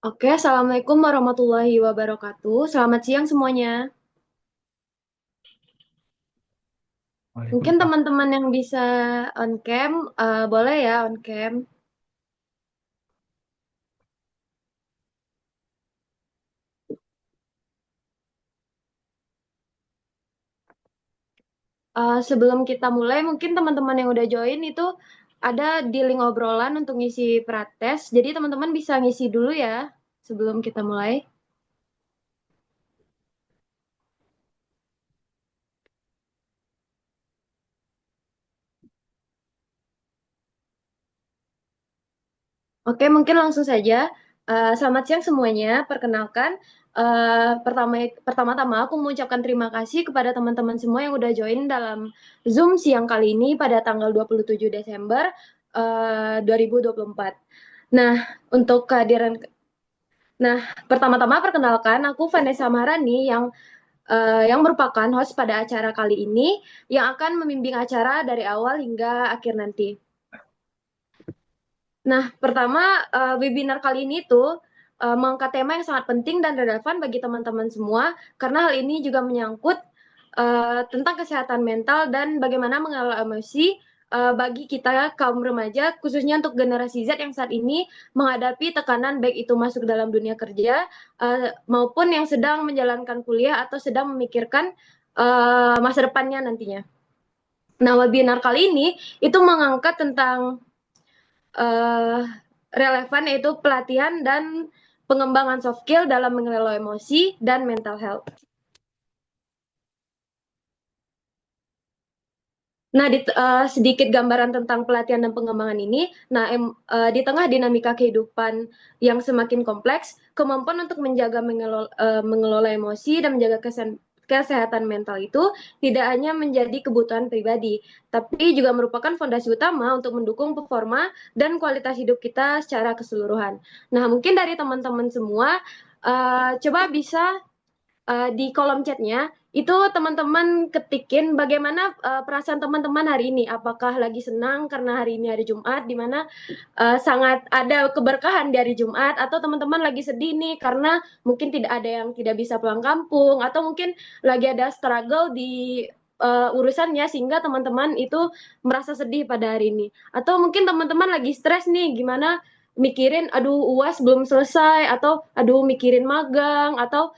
Oke, Assalamualaikum warahmatullahi wabarakatuh. Selamat siang semuanya. Mungkin Waalaikumsalam. teman-teman yang bisa on cam, boleh ya on cam. Sebelum kita mulai, mungkin teman-teman yang udah join itu ada di link obrolan untuk ngisi prates. Jadi teman-teman bisa ngisi dulu ya sebelum kita mulai. Oke, mungkin langsung saja. Selamat siang semuanya. Perkenalkan, pertama-tama aku mengucapkan terima kasih kepada teman-teman semua yang udah join dalam Zoom siang kali ini pada tanggal 27 Desember 2024. Nah, untuk kehadiran, nah pertama-tama perkenalkan aku Vanessa Maharani yang merupakan host pada acara kali ini yang akan membimbing acara dari awal hingga akhir nanti. Nah, pertama, webinar kali ini tuh mengangkat tema yang sangat penting dan relevan bagi teman-teman semua, karena hal ini juga menyangkut tentang kesehatan mental dan bagaimana mengelola emosi bagi kita kaum remaja, khususnya untuk generasi Z yang saat ini menghadapi tekanan baik itu masuk dalam dunia kerja maupun yang sedang menjalankan kuliah atau sedang memikirkan masa depannya nantinya. Nah, webinar kali ini itu mengangkat tentang uh, relevan yaitu pelatihan dan pengembangan soft skill dalam mengelola emosi dan mental health. Nah, sedikit gambaran tentang pelatihan dan pengembangan ini. Nah, di tengah dinamika kehidupan yang semakin kompleks, kemampuan untuk menjaga mengelola emosi dan menjaga kesehatan mental itu tidak hanya menjadi kebutuhan pribadi, tapi juga merupakan fondasi utama untuk mendukung performa dan kualitas hidup kita secara keseluruhan. Nah, mungkin dari teman-teman semua, coba bisa di kolom chatnya itu teman-teman ketikin bagaimana perasaan teman-teman hari ini. Apakah lagi senang karena hari ini hari Jumat, di mana sangat ada keberkahan di hari Jumat, atau teman-teman lagi sedih nih karena mungkin tidak ada yang tidak bisa pulang kampung, atau mungkin lagi ada struggle di urusannya sehingga teman-teman itu merasa sedih pada hari ini. Atau mungkin teman-teman lagi stres nih, gimana mikirin aduh UAS belum selesai, atau aduh mikirin magang, atau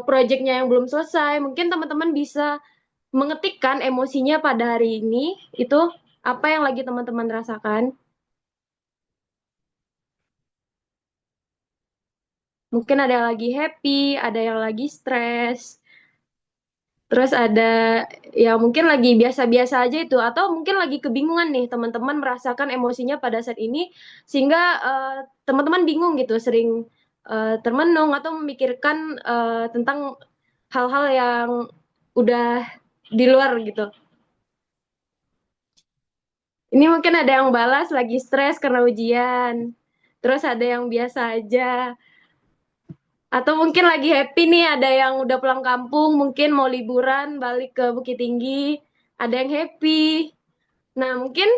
proyeknya yang belum selesai. Mungkin teman-teman bisa mengetikkan emosinya pada hari ini, itu apa yang lagi teman-teman rasakan. Mungkin ada yang lagi happy, ada yang lagi stres, terus ada ya mungkin lagi biasa-biasa aja itu, atau mungkin lagi kebingungan nih teman-teman merasakan emosinya pada saat ini sehingga teman-teman bingung gitu, sering termenung atau memikirkan tentang hal-hal yang udah di luar gitu. Ini mungkin ada yang balas lagi stres karena ujian. Terus ada yang biasa aja. Atau mungkin lagi happy nih, ada yang udah pulang kampung, mungkin mau liburan, balik ke Bukit Tinggi. Ada yang happy. Nah, mungkin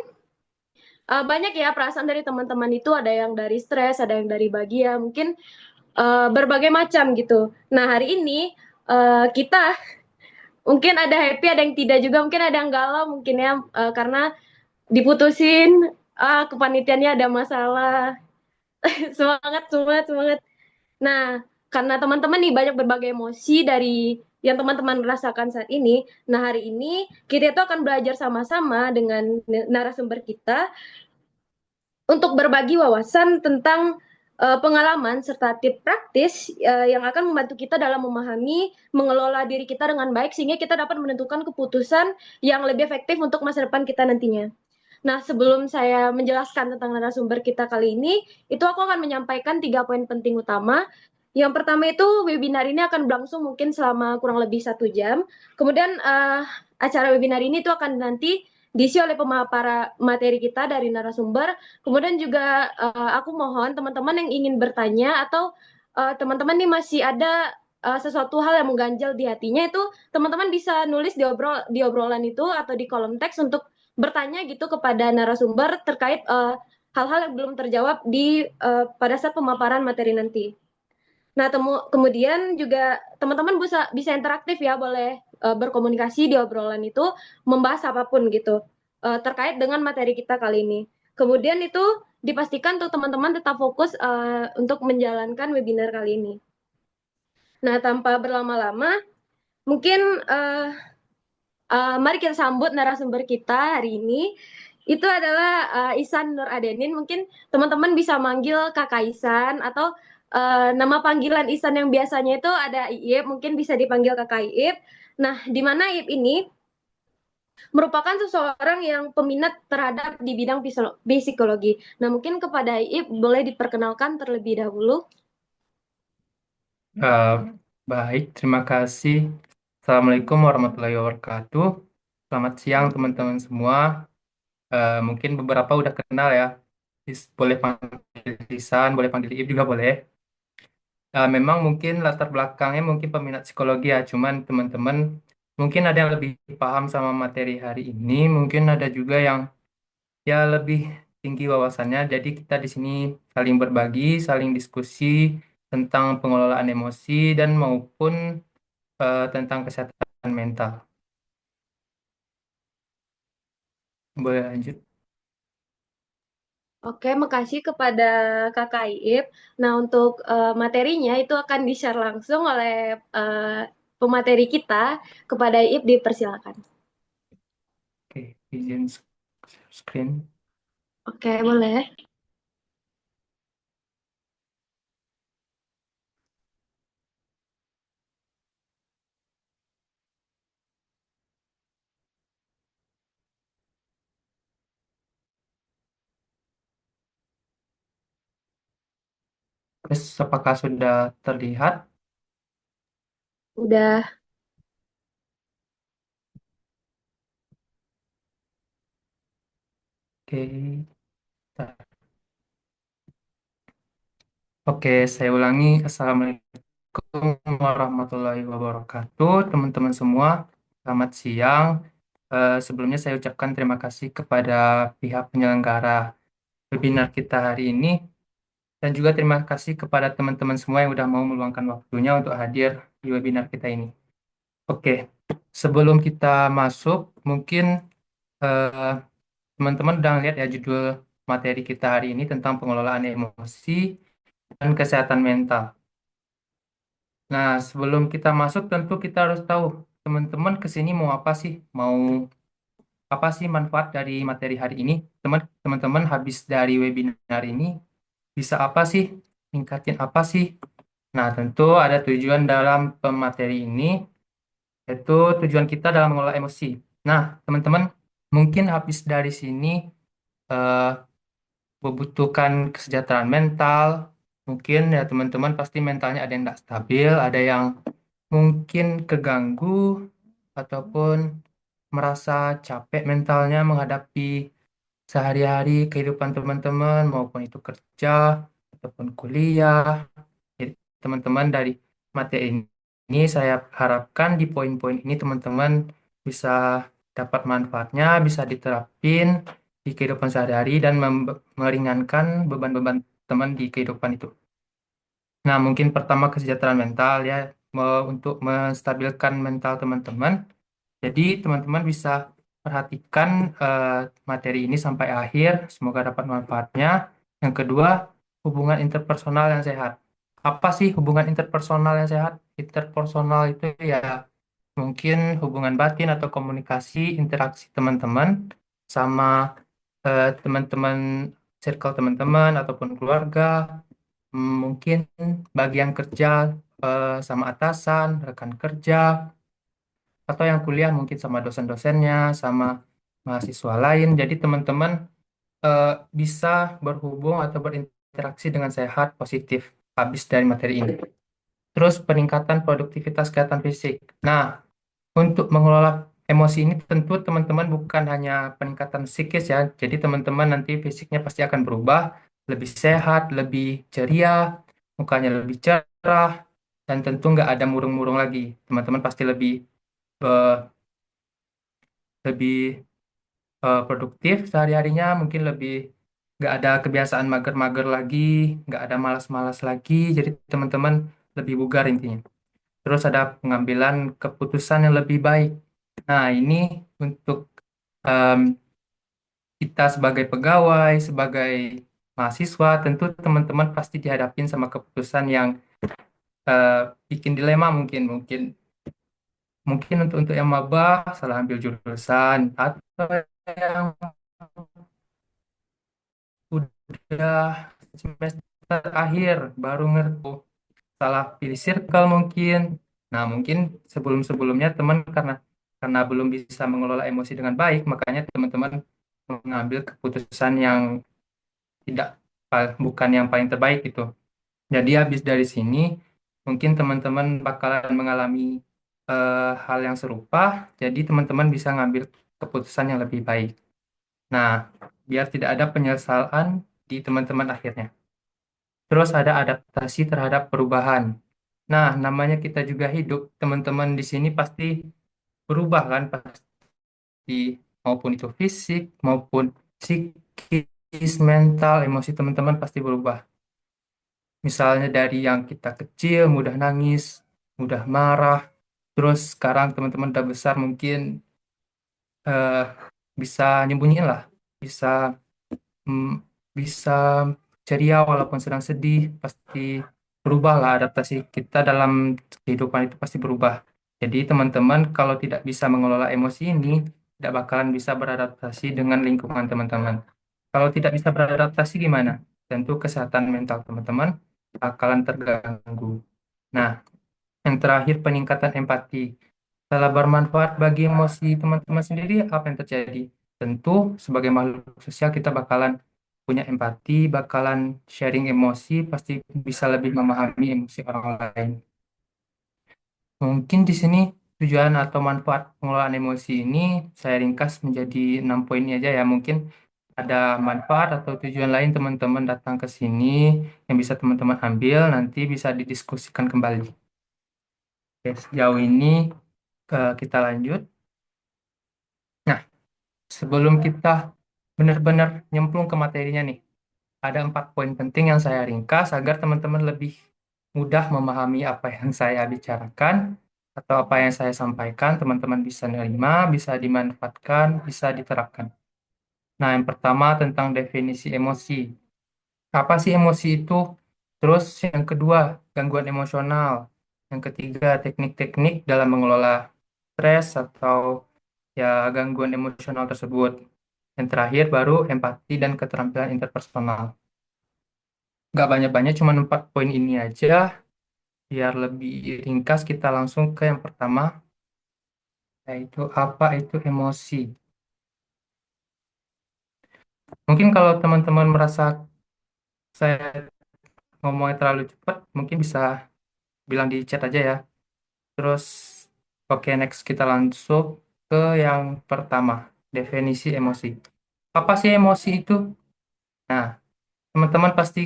banyak ya perasaan dari teman-teman itu, ada yang dari stres, ada yang dari bahagia, mungkin berbagai macam gitu. Nah, hari ini kita mungkin ada happy, ada yang tidak juga, mungkin ada yang galau mungkin ya, karena diputusin, kepanitiaannya ada masalah. Semangat, semangat, semangat. Nah, karena teman-teman nih banyak berbagai emosi dari yang teman-teman rasakan saat ini. Nah, hari ini kita itu akan belajar sama-sama dengan narasumber kita untuk berbagi wawasan tentang pengalaman serta tips praktis yang akan membantu kita dalam memahami, mengelola diri kita dengan baik sehingga kita dapat menentukan keputusan yang lebih efektif untuk masa depan kita nantinya. Nah, sebelum saya menjelaskan tentang narasumber kita kali ini, itu aku akan menyampaikan 3 poin penting utama. Yang pertama itu webinar ini akan berlangsung mungkin selama kurang lebih 1 jam. Kemudian acara webinar ini itu akan nanti diisi oleh pemaparan materi kita dari narasumber. Kemudian juga aku mohon teman-teman yang ingin bertanya atau teman-teman nih masih ada sesuatu hal yang mengganjal di hatinya, itu teman-teman bisa nulis di obrolan itu atau di kolom teks untuk bertanya gitu kepada narasumber terkait hal-hal yang belum terjawab di pada saat pemaparan materi nanti. Nah, kemudian juga teman-teman bisa bisa interaktif ya, boleh berkomunikasi di obrolan itu, membahas apapun gitu terkait dengan materi kita kali ini. Kemudian itu dipastikan tuh teman-teman tetap fokus untuk menjalankan webinar kali ini. Nah, tanpa berlama-lama, mungkin mari kita sambut narasumber kita hari ini. Itu adalah Ihsan Nur Adenin. Mungkin teman-teman bisa manggil Kakak Ihsan atau nama panggilan Ihsan yang biasanya itu ada Iip, mungkin bisa dipanggil Kakak Iip. Nah, di mana Iip ini merupakan seseorang yang peminat terhadap di bidang psikologi. Nah, mungkin kepada Iip boleh diperkenalkan terlebih dahulu. Eh, Baik, terima kasih. Assalamualaikum warahmatullahi wabarakatuh. Selamat siang teman-teman semua. Mungkin beberapa udah kenal ya. Boleh panggil Lisan, boleh panggil Iib juga boleh. Memang mungkin latar belakangnya mungkin peminat psikologi ya. Cuman teman-teman mungkin ada yang lebih paham sama materi hari ini. Mungkin ada juga yang ya lebih tinggi wawasannya. Jadi kita di sini saling berbagi, saling diskusi tentang pengelolaan emosi dan maupun tentang kesehatan mental. Boleh lanjut? Oke, makasih kepada Kakak Iip. Nah, untuk materinya itu akan di-share langsung oleh pemateri kita. Kepada Iip dipersilakan. Oke, izin screen. Oke, boleh. Terus apakah sudah terlihat? Udah. Oke. Oke, saya ulangi. Assalamualaikum warahmatullahi wabarakatuh, teman-teman semua. Selamat siang. Sebelumnya saya ucapkan terima kasih kepada pihak penyelenggara webinar kita hari ini. Dan juga terima kasih kepada teman-teman semua yang sudah mau meluangkan waktunya untuk hadir di webinar kita ini. Oke, sebelum kita masuk, mungkin eh, teman-teman udah lihat ya judul materi kita hari ini tentang pengelolaan emosi dan kesehatan mental. Nah, sebelum kita masuk, tentu kita harus tahu teman-teman ke sini mau apa sih? Mau apa sih manfaat dari materi hari ini? Teman-teman habis dari webinar ini bisa apa sih? Tingkatin apa sih? Nah, tentu ada tujuan dalam pemateri ini, yaitu tujuan kita dalam mengelola emosi. Nah, teman-teman, mungkin habis dari sini eh, membutuhkan kesejahteraan mental. Mungkin ya teman-teman pasti mentalnya ada yang tidak stabil, ada yang mungkin keganggu, ataupun merasa capek mentalnya menghadapi sehari-hari kehidupan teman-teman, maupun itu kerja, ataupun kuliah. Jadi, teman-teman dari materi ini saya harapkan di poin-poin ini teman-teman bisa dapat manfaatnya, bisa diterapin di kehidupan sehari-hari dan meringankan beban-beban teman di kehidupan itu. Nah, mungkin pertama kesejahteraan mental ya, untuk menstabilkan mental teman-teman. Jadi, teman-teman bisa perhatikan eh, materi ini sampai akhir, semoga dapat manfaatnya. Yang kedua, hubungan interpersonal yang sehat. Apa sih hubungan interpersonal yang sehat? Interpersonal itu ya mungkin hubungan batin atau komunikasi, interaksi teman-teman sama teman-teman, circle teman-teman ataupun keluarga. Mungkin bagian kerja sama atasan, rekan kerja, atau yang kuliah mungkin sama dosen-dosennya, sama mahasiswa lain. Jadi teman-teman eh, bisa berhubung atau berinteraksi dengan sehat, positif, habis dari materi ini. Terus peningkatan produktivitas kegiatan fisik. Nah, untuk mengelola emosi ini tentu teman-teman bukan hanya peningkatan psikis ya. Jadi teman-teman nanti fisiknya pasti akan berubah, lebih sehat, lebih ceria, mukanya lebih cerah, dan tentu nggak ada murung-murung lagi. Teman-teman pasti eh, lebih produktif sehari-harinya, mungkin lebih nggak ada kebiasaan mager-mager lagi, nggak ada malas-malas lagi, jadi teman-teman lebih bugar intinya. Terus ada pengambilan keputusan yang lebih baik. Nah, ini untuk em, kita sebagai pegawai, sebagai mahasiswa, tentu teman-teman pasti dihadapin sama keputusan yang eh, bikin dilema mungkin, mungkin mungkin untuk yang maba salah ambil jurusan atau yang udah semester akhir baru ngerti salah pilih circle mungkin. Nah, mungkin sebelum-sebelumnya teman karena belum bisa mengelola emosi dengan baik, makanya teman-teman mengambil keputusan yang tidak bukan yang paling terbaik itu. Jadi habis dari sini mungkin teman-teman bakalan mengalami hal yang serupa, jadi teman-teman bisa ngambil keputusan yang lebih baik. Nah, biar tidak ada penyesalan di teman-teman akhirnya. Terus ada adaptasi terhadap perubahan. Nah, namanya kita juga hidup, teman-teman di sini pasti berubah kan, pasti maupun itu fisik, maupun psikis, mental, emosi teman-teman pasti berubah. Misalnya dari yang kita kecil, mudah nangis, mudah marah, terus sekarang teman-teman udah besar mungkin eh, bisa nyembunyiin lah, bisa mm, bisa ceria walaupun sedang sedih, pasti berubah lah adaptasi kita dalam kehidupan itu pasti berubah. Jadi teman-teman kalau tidak bisa mengelola emosi ini, tidak bakalan bisa beradaptasi dengan lingkungan teman-teman. Kalau tidak bisa beradaptasi gimana? Tentu kesehatan mental teman-teman bakalan terganggu. Nah, yang terakhir peningkatan empati. Setelah bermanfaat bagi emosi teman-teman sendiri, apa yang terjadi? Tentu sebagai makhluk sosial kita bakalan punya empati, bakalan sharing emosi, pasti bisa lebih memahami emosi orang lain. Mungkin di sini tujuan atau manfaat pengelolaan emosi ini saya ringkas menjadi 6 poin ini aja ya. Mungkin ada manfaat atau tujuan lain teman-teman datang ke sini yang bisa teman-teman ambil, nanti bisa didiskusikan kembali. Oke, sejauh ini kita lanjut. Nah, sebelum kita benar-benar nyemplung ke materinya nih, ada 4 poin penting yang saya ringkas agar teman-teman lebih mudah memahami apa yang saya bicarakan atau apa yang saya sampaikan, teman-teman bisa nerima, bisa dimanfaatkan, bisa diterapkan. Nah, yang pertama tentang definisi emosi. Apa sih emosi itu? Terus yang kedua, gangguan emosional. Yang ketiga, teknik-teknik dalam mengelola stres atau ya gangguan emosional tersebut. Yang terakhir baru empati dan keterampilan interpersonal. Nggak banyak-banyak, cuma 4 poin ini aja. Biar lebih ringkas, kita langsung ke yang pertama, yaitu apa itu emosi. Mungkin kalau teman-teman merasa saya ngomongnya terlalu cepat, mungkin bisa bilang di chat aja ya. Terus, oke, next kita langsung ke yang pertama, definisi emosi. Apa sih emosi itu? Nah, teman-teman pasti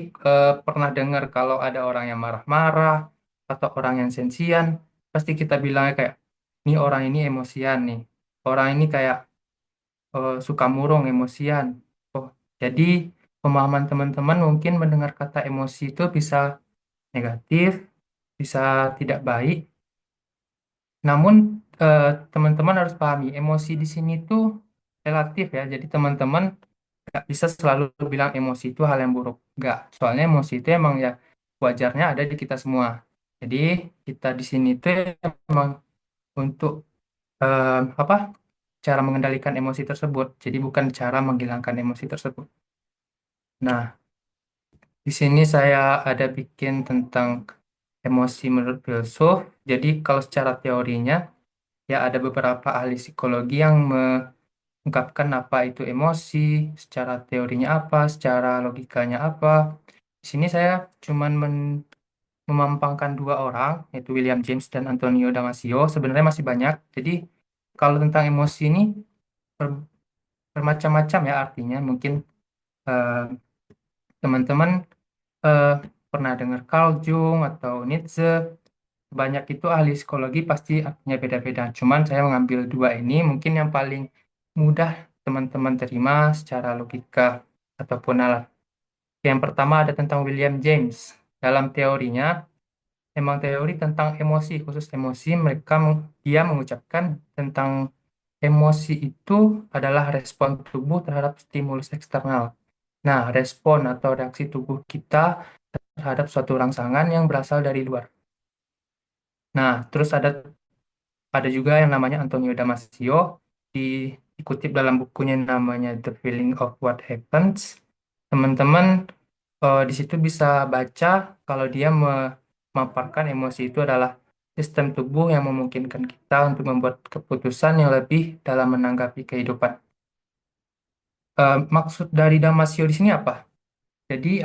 pernah dengar kalau ada orang yang marah-marah atau orang yang sensian, pasti kita bilangnya kayak, ini orang ini emosian nih. Orang ini kayak suka murung, emosian. Oh, jadi pemahaman teman-teman mungkin mendengar kata emosi itu bisa negatif, bisa tidak baik. Namun eh, teman-teman harus pahami, emosi di sini tuh relatif ya. Jadi teman-teman nggak bisa selalu bilang emosi itu hal yang buruk. Nggak, soalnya emosi itu emang ya wajarnya ada di kita semua. Jadi kita di sini tuh emang untuk apa? Cara mengendalikan emosi tersebut. Jadi bukan cara menghilangkan emosi tersebut. Nah, di sini saya ada bikin tentang emosi menurut filsuf. Jadi kalau secara teorinya ya ada beberapa ahli psikologi yang mengungkapkan apa itu emosi, secara teorinya apa, secara logikanya apa. Di sini saya cuman memampangkan 2 orang, yaitu William James dan Antonio Damasio. Sebenarnya masih banyak. Jadi kalau tentang emosi ini ber- bermacam-macam ya artinya. Mungkin eh, teman-teman eh, pernah dengar Carl Jung atau Nietzsche. Banyak itu ahli psikologi pasti artinya beda-beda. Cuman saya mengambil 2 ini mungkin yang paling mudah teman-teman terima secara logika ataupun alat. Yang pertama ada tentang William James. Dalam teorinya, emang teori tentang emosi, khusus emosi, dia mengucapkan tentang emosi itu adalah respon tubuh terhadap stimulus eksternal. Nah, respon atau reaksi tubuh kita terhadap suatu rangsangan yang berasal dari luar. Nah, terus ada juga yang namanya Antonio Damasio, di, dikutip dalam bukunya namanya The Feeling of What Happens. Teman-teman di situ bisa baca kalau dia memaparkan emosi itu adalah sistem tubuh yang memungkinkan kita untuk membuat keputusan yang lebih dalam menanggapi kehidupan. Maksud dari Damasio di sini apa? Jadi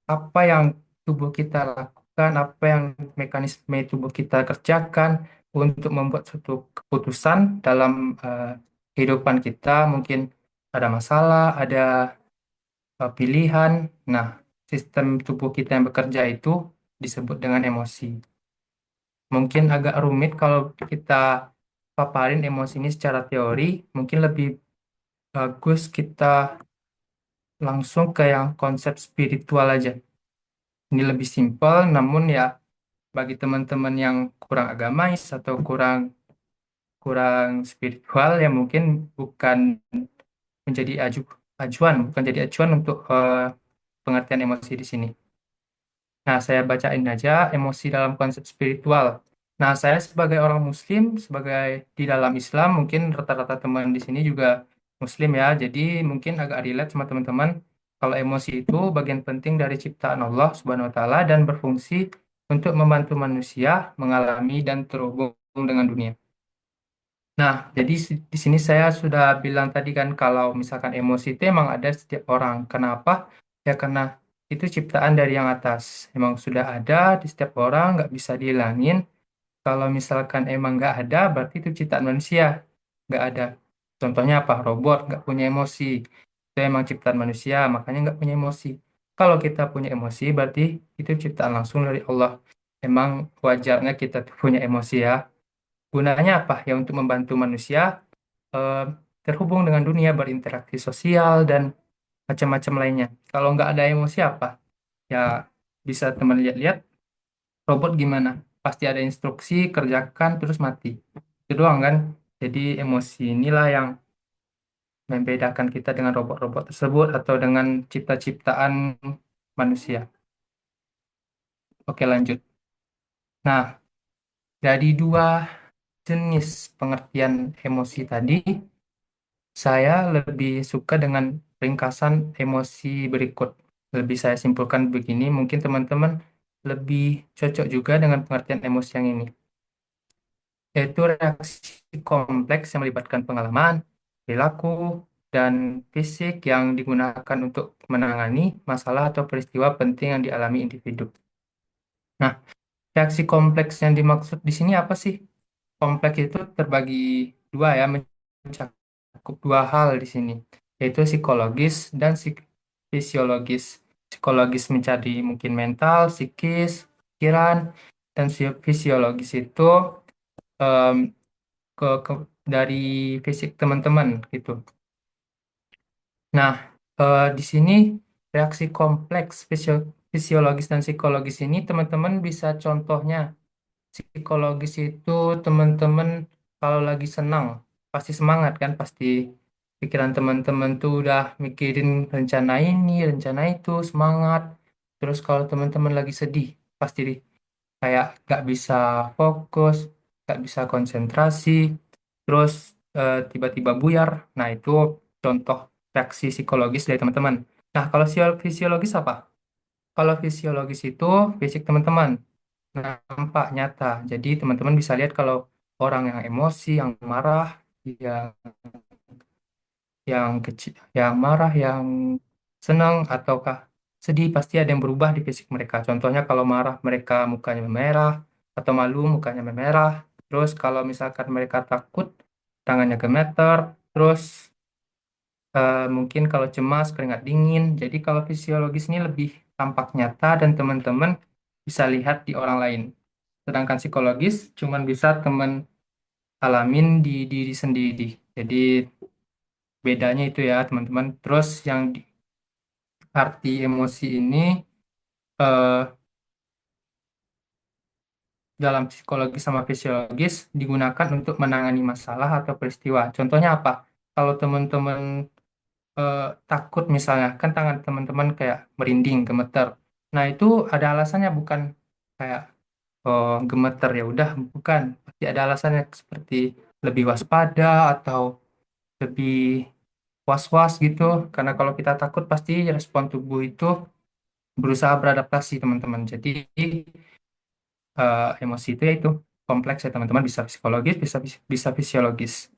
apa yang tubuh kita lakukan, apa yang mekanisme tubuh kita kerjakan untuk membuat suatu keputusan dalam eh, kehidupan kita, mungkin ada masalah, ada pilihan. Nah, sistem tubuh kita yang bekerja itu disebut dengan emosi. Mungkin agak rumit kalau kita paparin emosi ini secara teori, mungkin lebih bagus kita langsung ke yang konsep spiritual aja. Ini lebih simpel, namun ya bagi teman-teman yang kurang agamais atau kurang kurang spiritual ya mungkin bukan menjadi acuan, bukan jadi acuan untuk pengertian emosi di sini. Nah, saya bacain aja emosi dalam konsep spiritual. Nah, saya sebagai orang Muslim, sebagai di dalam Islam, mungkin rata-rata teman di sini juga Muslim ya, jadi mungkin agak relate sama teman-teman. Kalau emosi itu bagian penting dari ciptaan Allah Subhanahu Wa Taala dan berfungsi untuk membantu manusia mengalami dan terhubung dengan dunia. Nah, jadi di sini saya sudah bilang tadi kan kalau misalkan emosi itu emang ada setiap orang. Kenapa? Ya karena itu ciptaan dari yang atas. Emang sudah ada di setiap orang, nggak bisa dihilangin. Kalau misalkan emang nggak ada, berarti itu ciptaan manusia. Nggak ada. Contohnya apa? Robot nggak punya emosi. Itu emang ciptaan manusia, makanya nggak punya emosi. Kalau kita punya emosi, berarti itu ciptaan langsung dari Allah. Emang wajarnya kita tuh punya emosi ya. Gunanya apa? Ya untuk membantu manusia eh, terhubung dengan dunia, berinteraksi sosial, dan macam-macam lainnya. Kalau nggak ada emosi apa? Ya bisa teman lihat-lihat robot gimana? Pasti ada instruksi, kerjakan, terus mati. Itu doang kan? Jadi emosi inilah yang membedakan kita dengan robot-robot tersebut atau dengan cipta-ciptaan manusia. Oke lanjut. Nah, dari dua jenis pengertian emosi tadi, saya lebih suka dengan ringkasan emosi berikut. Lebih saya simpulkan begini, mungkin teman-teman lebih cocok juga dengan pengertian emosi yang ini, yaitu reaksi kompleks yang melibatkan pengalaman, perilaku, dan fisik yang digunakan untuk menangani masalah atau peristiwa penting yang dialami individu. Nah, reaksi kompleks yang dimaksud di sini apa sih? Kompleks itu terbagi dua ya, mencakup dua hal di sini, yaitu psikologis dan fisiologis. Psikologis mencari mungkin mental, psikis, pikiran, dan fisiologis itu em, dari fisik teman-teman gitu. Nah, di sini reaksi kompleks fisiologis dan psikologis ini teman-teman bisa contohnya. Psikologis itu teman-teman kalau lagi senang pasti semangat kan, pasti pikiran teman-teman tuh udah mikirin rencana ini, rencana itu, semangat. Terus kalau teman-teman lagi sedih pasti kayak gak bisa fokus, gak bisa konsentrasi, terus tiba-tiba buyar. Nah itu contoh reaksi psikologis dari teman-teman. Nah kalau fisiologis apa? Kalau fisiologis itu fisik teman-teman nampak nyata. Jadi teman-teman bisa lihat kalau orang yang emosi, yang marah, yang kecil, yang marah, yang senang ataukah sedih pasti ada yang berubah di fisik mereka. Contohnya kalau marah mereka mukanya memerah atau malu mukanya memerah. Terus kalau misalkan mereka takut tangannya gemeter. Terus mungkin kalau cemas keringat dingin. Jadi kalau fisiologis ini lebih tampak nyata dan teman-teman bisa lihat di orang lain. Sedangkan psikologis cuman bisa teman alamin di diri sendiri. Jadi bedanya itu ya teman-teman. Terus arti emosi ini eh, dalam psikologi sama fisiologis digunakan untuk menangani masalah atau peristiwa. Contohnya apa? Kalau teman-teman takut misalnya, kan tangan teman-teman kayak merinding, gemeter. Nah, itu ada alasannya bukan kayak oh, gemeter ya udah, bukan. Pasti ada alasannya seperti lebih waspada atau lebih was-was gitu. Karena kalau kita takut pasti respon tubuh itu berusaha beradaptasi teman-teman. Jadi emosi itu ya itu kompleks ya teman-teman, bisa psikologis, bisa fisiologis.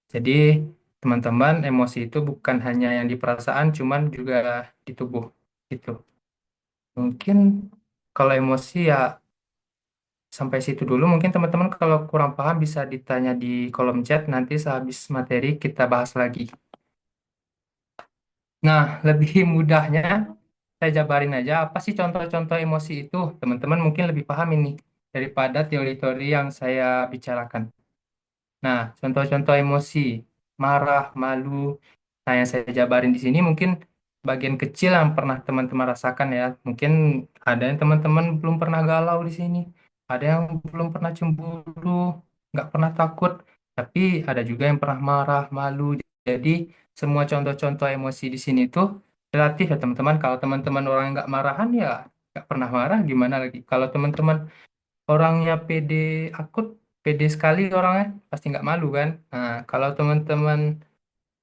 Jadi teman-teman emosi itu bukan hanya yang di perasaan, cuman juga di tubuh gitu. Mungkin kalau emosi ya sampai situ dulu. Mungkin teman-teman kalau kurang paham bisa ditanya di kolom chat, nanti sehabis materi kita bahas lagi. Nah, lebih mudahnya saya jabarin aja apa sih contoh-contoh emosi itu. Teman-teman mungkin lebih paham ini daripada teori-teori yang saya bicarakan. Nah, contoh-contoh emosi, marah, malu. Nah, yang saya jabarin di sini mungkin bagian kecil yang pernah teman-teman rasakan ya. Mungkin ada yang teman-teman belum pernah galau di sini, ada yang belum pernah cemburu, nggak pernah takut, tapi ada juga yang pernah marah, malu. Jadi, semua contoh-contoh emosi di sini tuh relatif ya teman-teman. Kalau teman-teman orang yang nggak marahan ya nggak pernah marah, gimana lagi? Kalau teman-teman orangnya pede, akut, pede sekali orangnya, pasti nggak malu kan? Nah, kalau teman-teman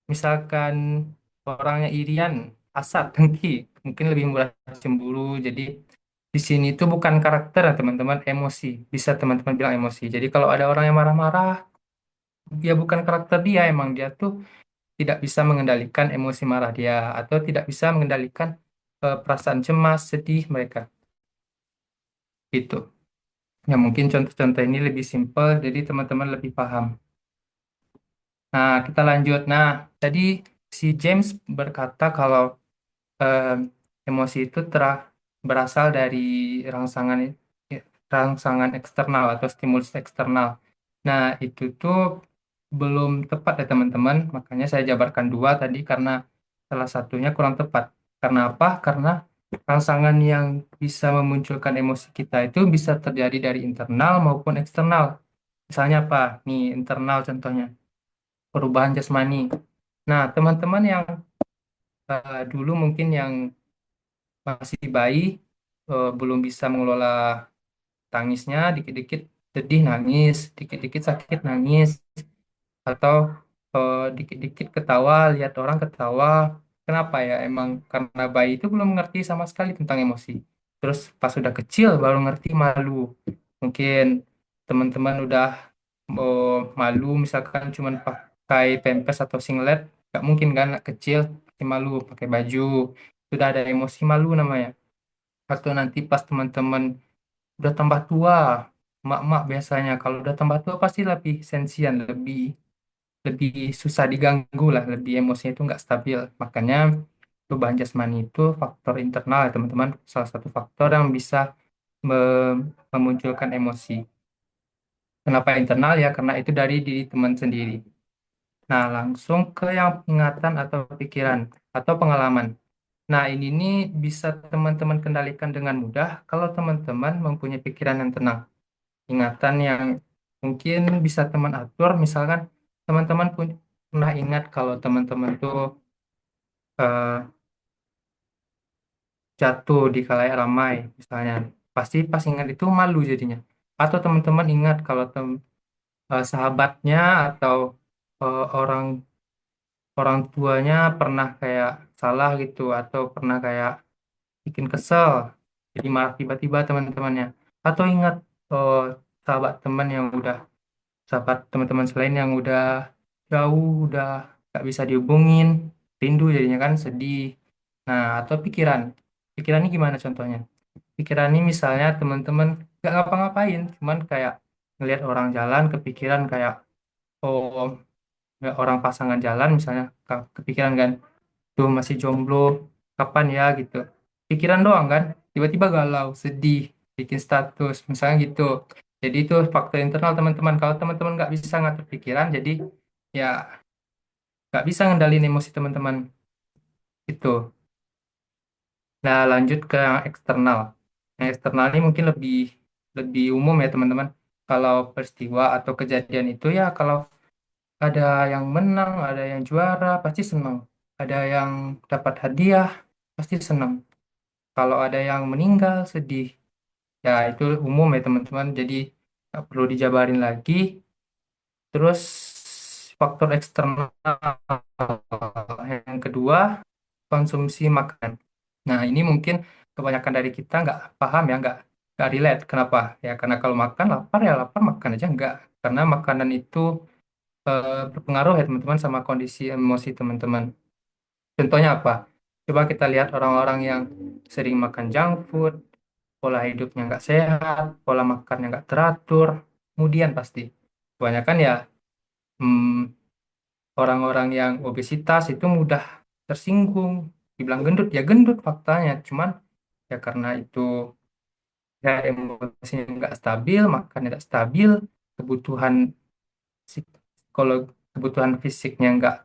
misalkan orangnya irian, asat, dengki, mungkin lebih mudah cemburu. Jadi di sini itu bukan karakter ya teman-teman, emosi. Bisa teman-teman bilang emosi. Jadi kalau ada orang yang marah-marah, dia bukan karakter dia, emang dia tuh tidak bisa mengendalikan emosi marah dia atau tidak bisa mengendalikan perasaan cemas, sedih mereka. Gitu. Ya mungkin contoh-contoh ini lebih simpel, jadi teman-teman lebih paham. Nah, kita lanjut. Nah, tadi si James berkata kalau eh, emosi itu berasal dari rangsangan rangsangan eksternal atau stimulus eksternal. Nah, itu tuh belum tepat ya teman-teman. Makanya saya jabarkan dua tadi karena salah satunya kurang tepat. Karena apa? Karena rangsangan yang bisa memunculkan emosi kita itu bisa terjadi dari internal maupun eksternal. Misalnya apa? Nih, internal contohnya, perubahan jasmani. Nah, teman-teman yang dulu mungkin yang masih bayi, belum bisa mengelola tangisnya, dikit-dikit sedih nangis, dikit-dikit sakit nangis, atau dikit-dikit ketawa, lihat orang ketawa. Kenapa ya? Emang karena bayi itu belum mengerti sama sekali tentang emosi. Terus pas sudah kecil baru ngerti malu. Mungkin teman-teman udah malu misalkan cuman pakai pampers atau singlet, nggak mungkin kan anak kecil pakai malu, pakai baju. Sudah ada emosi malu namanya. Atau nanti pas teman-teman udah tambah tua, emak-emak biasanya kalau udah tambah tua pasti lebih sensian, lebih lebih susah diganggu lah, lebih emosinya itu nggak stabil. Makanya perubahan jasmani itu faktor internal ya teman-teman, salah satu faktor yang bisa memunculkan emosi. Kenapa internal ya? Karena itu dari diri teman sendiri. Nah, langsung ke yang ingatan atau pikiran atau pengalaman. Nah, ini nih bisa teman-teman kendalikan dengan mudah kalau teman-teman mempunyai pikiran yang tenang, ingatan yang mungkin bisa teman atur. Misalkan teman-teman pun pernah ingat kalau teman-teman tuh eh, jatuh di khalayak ramai misalnya, pasti pas ingat itu malu jadinya. Atau teman-teman ingat kalau sahabatnya atau orang orang tuanya pernah kayak salah gitu atau pernah kayak bikin kesel, jadi marah tiba-tiba teman-temannya. Atau ingat eh, sahabat teman yang udah sahabat teman-teman selain yang udah jauh, udah gak bisa dihubungin, rindu jadinya kan sedih. Nah, atau pikiran. Pikiran ini gimana contohnya? Pikiran ini misalnya teman-teman gak ngapa-ngapain, cuman kayak ngelihat orang jalan, kepikiran kayak, oh, ya orang pasangan jalan misalnya, kepikiran kan, tuh masih jomblo, kapan ya gitu. Pikiran doang kan, tiba-tiba galau, sedih, bikin status, misalnya gitu. Jadi itu faktor internal teman-teman. Kalau teman-teman nggak bisa ngatur pikiran, jadi ya nggak bisa ngendalin emosi teman-teman. Itu. Nah, lanjut ke yang eksternal. Yang eksternal ini mungkin lebih lebih umum ya teman-teman. Kalau peristiwa atau kejadian itu ya kalau ada yang menang, ada yang juara, pasti senang. Ada yang dapat hadiah, pasti senang. Kalau ada yang meninggal, sedih. Ya, itu umum ya teman-teman. Jadi nggak perlu dijabarin lagi. Terus faktor eksternal yang kedua, konsumsi makanan. Nah, ini mungkin kebanyakan dari kita nggak paham ya, nggak relate. Kenapa? Ya, karena kalau makan lapar ya lapar makan aja nggak. Karena makanan itu berpengaruh ya teman-teman sama kondisi emosi teman-teman. Contohnya apa? Coba kita lihat orang-orang yang sering makan junk food, pola hidupnya nggak sehat, pola makannya nggak teratur, kemudian pasti kebanyakan ya hmm, orang-orang yang obesitas itu mudah tersinggung, dibilang gendut ya gendut faktanya, cuman ya karena itu ya emosinya nggak stabil, makannya nggak stabil, kebutuhan kalau kebutuhan fisiknya nggak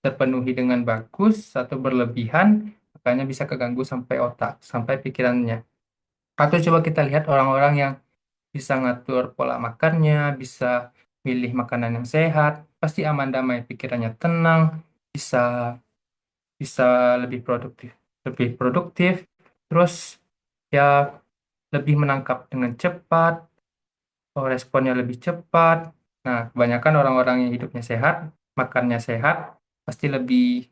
terpenuhi dengan bagus atau berlebihan, makanya bisa keganggu sampai otak, sampai pikirannya. Atau coba kita lihat orang-orang yang bisa ngatur pola makannya, bisa milih makanan yang sehat, pasti aman damai, pikirannya tenang, bisa bisa lebih produktif, terus ya lebih menangkap dengan cepat, responnya lebih cepat. Nah, kebanyakan orang-orang yang hidupnya sehat, makannya sehat, pasti lebih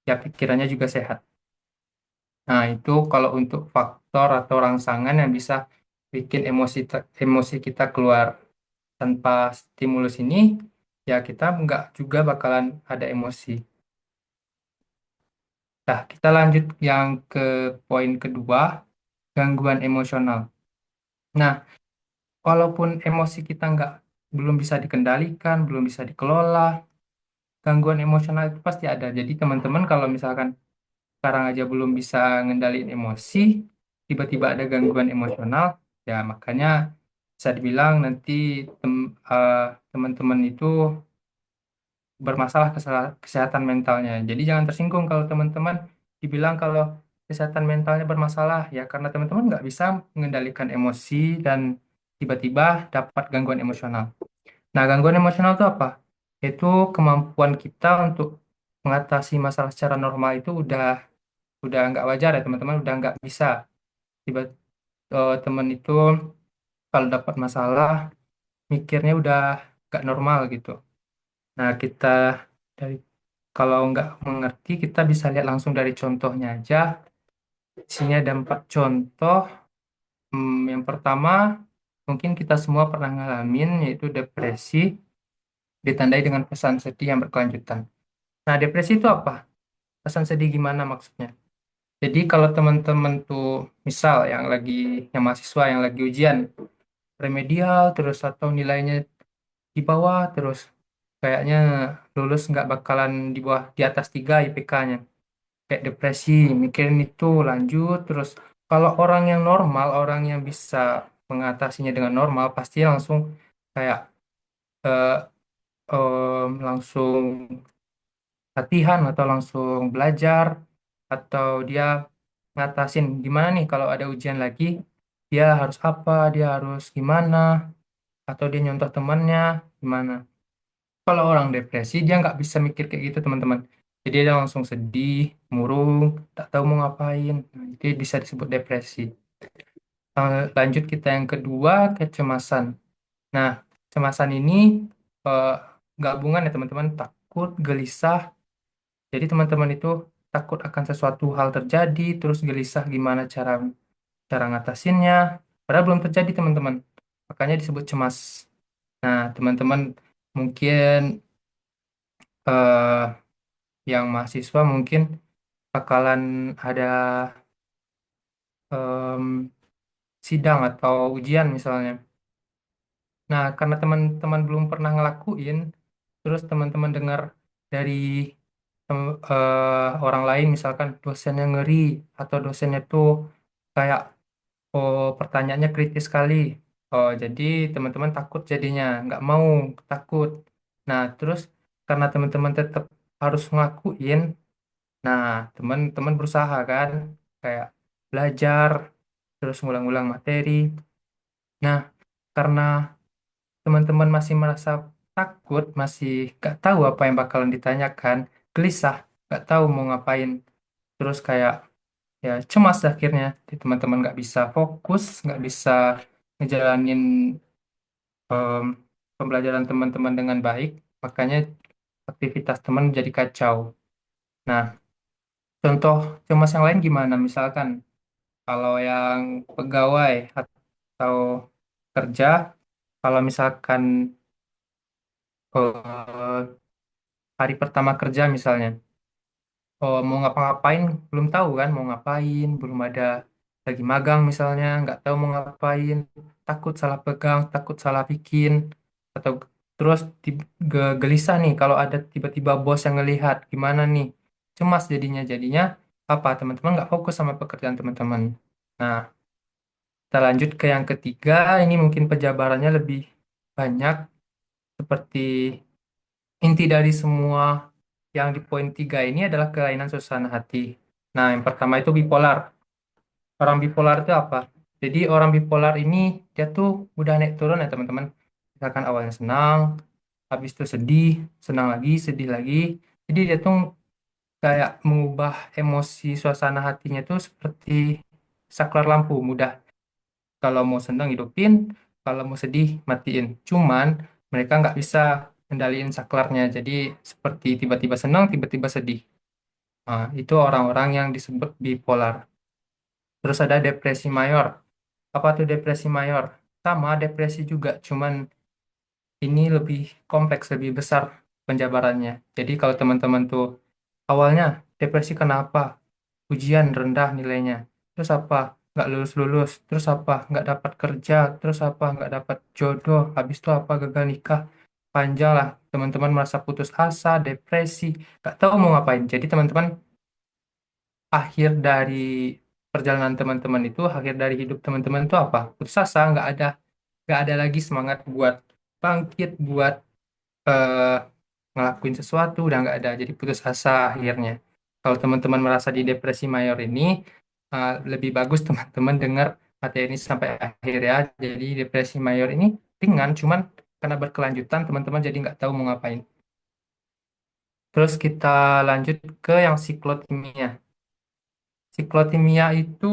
ya pikirannya juga sehat. Nah, itu kalau untuk faktor atau rangsangan yang bisa bikin emosi kita keluar tanpa stimulus ini, ya kita nggak juga bakalan ada emosi. Nah, kita lanjut yang ke poin kedua, gangguan emosional. Nah, walaupun emosi kita nggak belum bisa dikendalikan, belum bisa dikelola, gangguan emosional itu pasti ada. Jadi teman-teman kalau misalkan sekarang aja belum bisa ngendaliin emosi, tiba-tiba ada gangguan emosional, ya makanya bisa dibilang nanti eh, teman-teman itu bermasalah kesehatan mentalnya. Jadi jangan tersinggung kalau teman-teman dibilang kalau kesehatan mentalnya bermasalah, ya karena teman-teman nggak bisa mengendalikan emosi dan tiba-tiba dapat gangguan emosional. Nah, gangguan emosional itu apa? Itu kemampuan kita untuk mengatasi masalah secara normal itu udah nggak wajar ya teman-teman, udah nggak bisa. Tiba teman itu kalau dapat masalah mikirnya udah nggak normal gitu. Nah, kita dari kalau nggak mengerti kita bisa lihat langsung dari contohnya aja. Di sini ada 4 contoh. Yang pertama mungkin kita semua pernah ngalamin yaitu depresi ditandai dengan pesan sedih yang berkelanjutan. Nah, depresi itu apa? Pesan sedih gimana maksudnya? Jadi kalau teman-teman tuh misal yang mahasiswa yang lagi ujian remedial terus atau nilainya di bawah terus kayaknya lulus nggak bakalan di bawah di atas 3 IPK-nya. Kayak depresi, mikirin itu lanjut terus. Kalau orang yang normal, orang yang bisa mengatasinya dengan normal pasti langsung kayak eh, langsung latihan atau langsung belajar atau dia ngatasin gimana nih kalau ada ujian lagi dia harus apa dia harus gimana atau dia nyontoh temannya gimana. Kalau orang depresi dia nggak bisa mikir kayak gitu teman-teman, jadi dia langsung sedih murung tak tahu mau ngapain. Nah, itu bisa disebut depresi. Lanjut kita yang kedua, kecemasan. Nah, kecemasan ini eh, gabungan ya teman-teman, takut gelisah. Jadi teman-teman itu takut akan sesuatu hal terjadi, terus gelisah gimana cara cara ngatasinnya. Padahal belum terjadi teman-teman. Makanya disebut cemas. Nah, teman-teman mungkin eh, yang mahasiswa mungkin bakalan ada em, sidang atau ujian misalnya. Nah, karena teman-teman belum pernah ngelakuin, terus teman-teman dengar dari orang lain misalkan dosennya ngeri atau dosennya tuh kayak oh pertanyaannya kritis sekali. Oh jadi teman-teman takut jadinya nggak mau takut. Nah terus karena teman-teman tetap harus ngelakuin, nah teman-teman berusaha kan kayak belajar, terus ngulang-ngulang materi. Nah, karena teman-teman masih merasa takut, masih gak tahu apa yang bakalan ditanyakan, gelisah, gak tahu mau ngapain, terus kayak ya cemas akhirnya. Jadi teman-teman nggak bisa fokus, nggak bisa ngejalanin em, pembelajaran teman-teman dengan baik, makanya aktivitas teman jadi kacau. Nah, contoh cemas yang lain gimana? Misalkan kalau yang pegawai atau kerja, kalau misalkan eh, hari pertama kerja misalnya, oh, mau ngapa-ngapain, belum tahu kan mau ngapain, belum ada lagi magang misalnya, nggak tahu mau ngapain, takut salah pegang, takut salah bikin, atau terus gelisah nih kalau ada tiba-tiba bos yang ngelihat, gimana nih, cemas jadinya apa teman-teman nggak fokus sama pekerjaan teman-teman. Nah, kita lanjut ke yang ketiga, ini mungkin penjabarannya lebih banyak, seperti inti dari semua yang di poin tiga ini adalah kelainan suasana hati. Nah, yang pertama itu bipolar. Orang bipolar itu apa? Jadi orang bipolar ini dia tuh udah naik turun ya teman-teman. Misalkan awalnya senang, habis itu sedih, senang lagi, sedih lagi. Jadi dia tuh kayak mengubah emosi suasana hatinya tuh seperti saklar lampu, mudah. Kalau mau senang hidupin, kalau mau sedih matiin. Cuman mereka nggak bisa kendaliin saklarnya. Jadi seperti tiba-tiba senang, tiba-tiba sedih. Nah, itu orang-orang yang disebut bipolar. Terus ada depresi mayor. Apa tuh depresi mayor? Sama depresi juga, cuman ini lebih kompleks, lebih besar penjabarannya. Jadi kalau teman-teman tuh awalnya depresi kenapa? Ujian rendah nilainya. Terus apa? Nggak lulus-lulus. Terus apa? Nggak dapat kerja. Terus apa? Nggak dapat jodoh. Habis itu apa? Gagal nikah. Panjang lah. Teman-teman merasa putus asa, depresi, nggak tahu mau ngapain. Jadi teman-teman akhir dari perjalanan teman-teman itu, akhir dari hidup teman-teman itu apa? Putus asa, nggak ada lagi semangat buat bangkit, buat eh, ngelakuin sesuatu, udah nggak ada. Jadi putus asa akhirnya. Kalau teman-teman merasa di depresi mayor ini, lebih bagus teman-teman dengar materi ini sampai akhir ya. Jadi depresi mayor ini ringan, cuman karena berkelanjutan teman-teman jadi nggak tahu mau ngapain. Terus kita lanjut ke yang siklotimia. Siklotimia itu,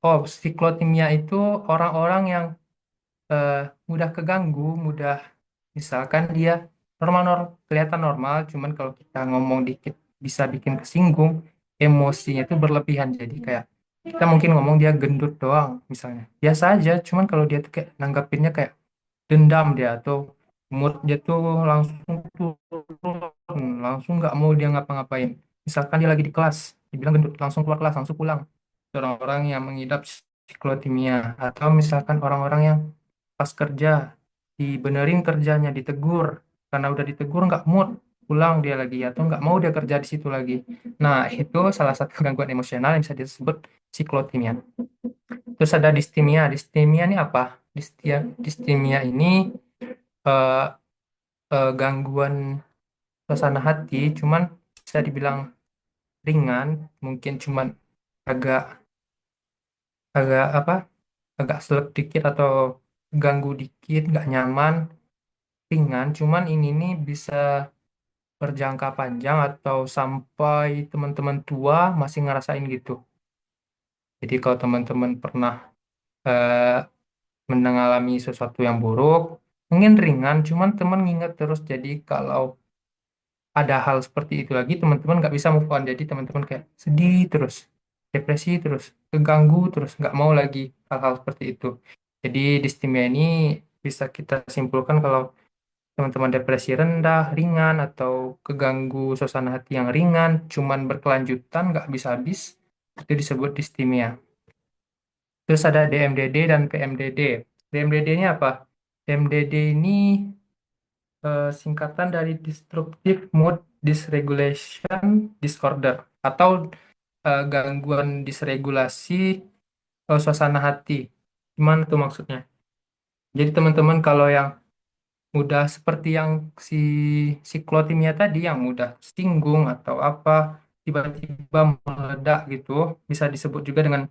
oh, siklotimia itu orang-orang yang eh, mudah keganggu, mudah, misalkan dia kelihatan normal, cuman kalau kita ngomong dikit bisa bikin kesinggung, emosinya itu berlebihan. Jadi kayak kita mungkin ngomong dia gendut doang, misalnya. Biasa aja, cuman kalau dia tuh kayak nanggapinnya kayak dendam dia, atau mood dia tuh langsung turun, langsung nggak mau dia ngapa-ngapain. Misalkan dia lagi di kelas, dibilang gendut, langsung keluar kelas, langsung pulang. Itu orang-orang yang mengidap siklotimia. Atau misalkan orang-orang yang pas kerja, dibenerin kerjanya, ditegur. Karena udah ditegur nggak mood, pulang dia lagi. Atau nggak mau dia kerja di situ lagi. Nah, itu salah satu gangguan emosional yang bisa disebut siklotimia. Terus ada distimia. Distimia ini apa? Distimia ini eh, gangguan suasana hati, cuman bisa dibilang ringan, mungkin cuman agak agak apa? Agak selek dikit atau ganggu dikit, nggak nyaman, ringan. Cuman ini nih bisa berjangka panjang atau sampai teman-teman tua masih ngerasain gitu. Jadi kalau teman-teman pernah eh, mengalami sesuatu yang buruk, mungkin ringan, cuman teman nginget terus. Jadi kalau ada hal seperti itu lagi, teman-teman nggak bisa move on. Jadi teman-teman kayak sedih terus, depresi terus, keganggu terus, nggak mau lagi hal-hal seperti itu. Jadi distimia ini bisa kita simpulkan kalau teman-teman depresi rendah, ringan, atau keganggu suasana hati yang ringan, cuman berkelanjutan, nggak habis-habis, itu disebut distimia. Terus ada DMDD dan PMDD. DMDD ini apa? DMDD ini singkatan dari Destructive Mood Dysregulation Disorder, atau gangguan disregulasi suasana hati. Gimana tuh maksudnya? Jadi teman-teman kalau yang mudah seperti yang si siklotimia tadi, yang mudah singgung atau apa, tiba-tiba meledak gitu, bisa disebut juga dengan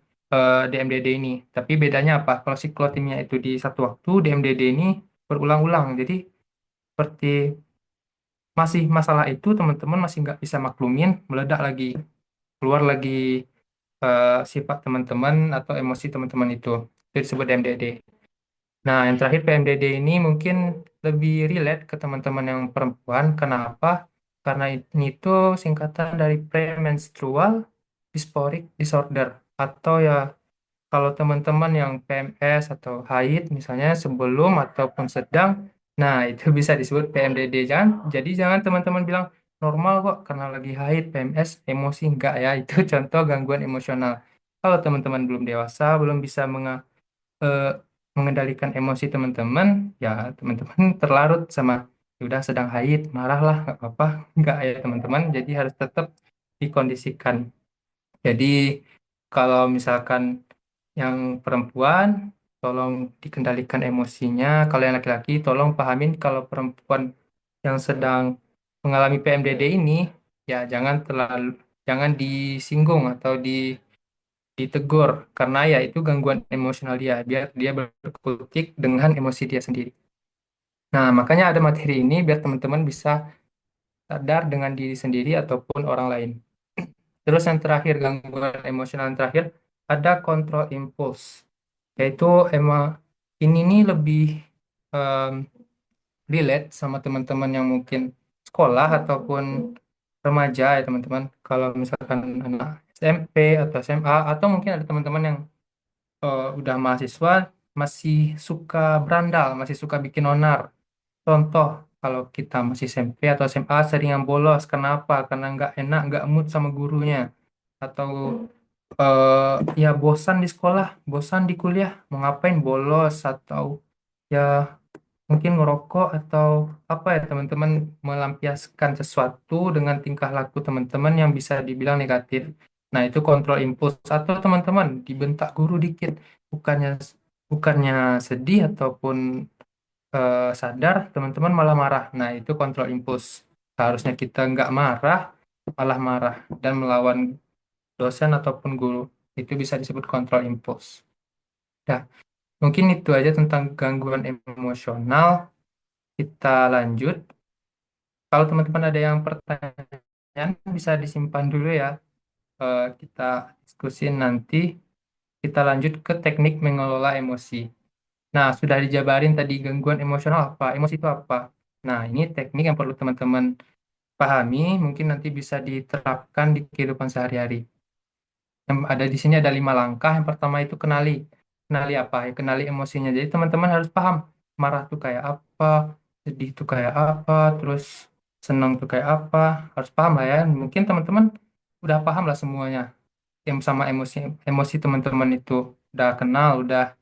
DMDD ini. Tapi bedanya apa? Kalau siklotimia itu di satu waktu, DMDD ini berulang-ulang. Jadi seperti masih masalah itu teman-teman masih nggak bisa maklumin, meledak lagi, keluar lagi sifat teman-teman atau emosi teman-teman itu disebut DMDD. Nah, yang terakhir PMDD ini mungkin lebih relate ke teman-teman yang perempuan. Kenapa? Karena ini tuh singkatan dari premenstrual dysphoric disorder, atau ya kalau teman-teman yang PMS atau haid misalnya sebelum ataupun sedang, nah itu bisa disebut PMDD. Jadi jangan teman-teman bilang normal kok karena lagi haid, PMS, emosi enggak ya. Itu contoh gangguan emosional. Kalau teman-teman belum dewasa, belum bisa eh, mengendalikan emosi teman-teman, ya teman-teman terlarut sama "Ya udah sedang haid, marahlah, nggak apa-apa." Nggak ya teman-teman, jadi harus tetap dikondisikan. Jadi kalau misalkan yang perempuan, tolong dikendalikan emosinya. Kalau yang laki-laki, tolong pahamin kalau perempuan yang sedang mengalami PMDD ini, ya jangan disinggung atau ditegur karena ya itu gangguan emosional dia, biar dia berkutik dengan emosi dia sendiri. Nah, makanya ada materi ini biar teman-teman bisa sadar dengan diri sendiri ataupun orang lain. Terus yang terakhir, gangguan emosional yang terakhir, ada kontrol impuls. Yaitu emang ini nih lebih em, relate sama teman-teman yang mungkin sekolah ataupun remaja ya teman-teman. Kalau misalkan anak SMP atau SMA atau mungkin ada teman-teman yang udah mahasiswa masih suka berandal, masih suka bikin onar. Contoh, kalau kita masih SMP atau SMA sering yang bolos, kenapa? Karena nggak enak, nggak mood sama gurunya. Atau ya bosan di sekolah, bosan di kuliah, mau ngapain bolos atau ya mungkin ngerokok atau apa ya teman-teman melampiaskan sesuatu dengan tingkah laku teman-teman yang bisa dibilang negatif. Nah, itu kontrol impuls atau teman-teman dibentak guru dikit bukannya bukannya sedih ataupun sadar, teman-teman malah marah. Nah, itu kontrol impuls. Seharusnya kita nggak marah, malah marah dan melawan dosen ataupun guru. Itu bisa disebut kontrol impuls. Nah, mungkin itu aja tentang gangguan emosional. Kita lanjut. Kalau teman-teman ada yang pertanyaan, bisa disimpan dulu ya. Kita diskusin nanti. Kita lanjut ke teknik mengelola emosi. Nah, sudah dijabarin tadi gangguan emosional apa, emosi itu apa. Nah, ini teknik yang perlu teman-teman pahami, mungkin nanti bisa diterapkan di kehidupan sehari-hari. Yang ada di sini ada 5 langkah. Yang pertama itu kenali. Kenali apa? Ya, kenali emosinya. Jadi teman-teman harus paham marah tuh kayak apa, sedih tuh kayak apa, terus senang tuh kayak apa. Harus paham lah ya. Mungkin teman-teman udah paham lah semuanya. Yang sama emosi emosi teman-teman itu udah kenal, udah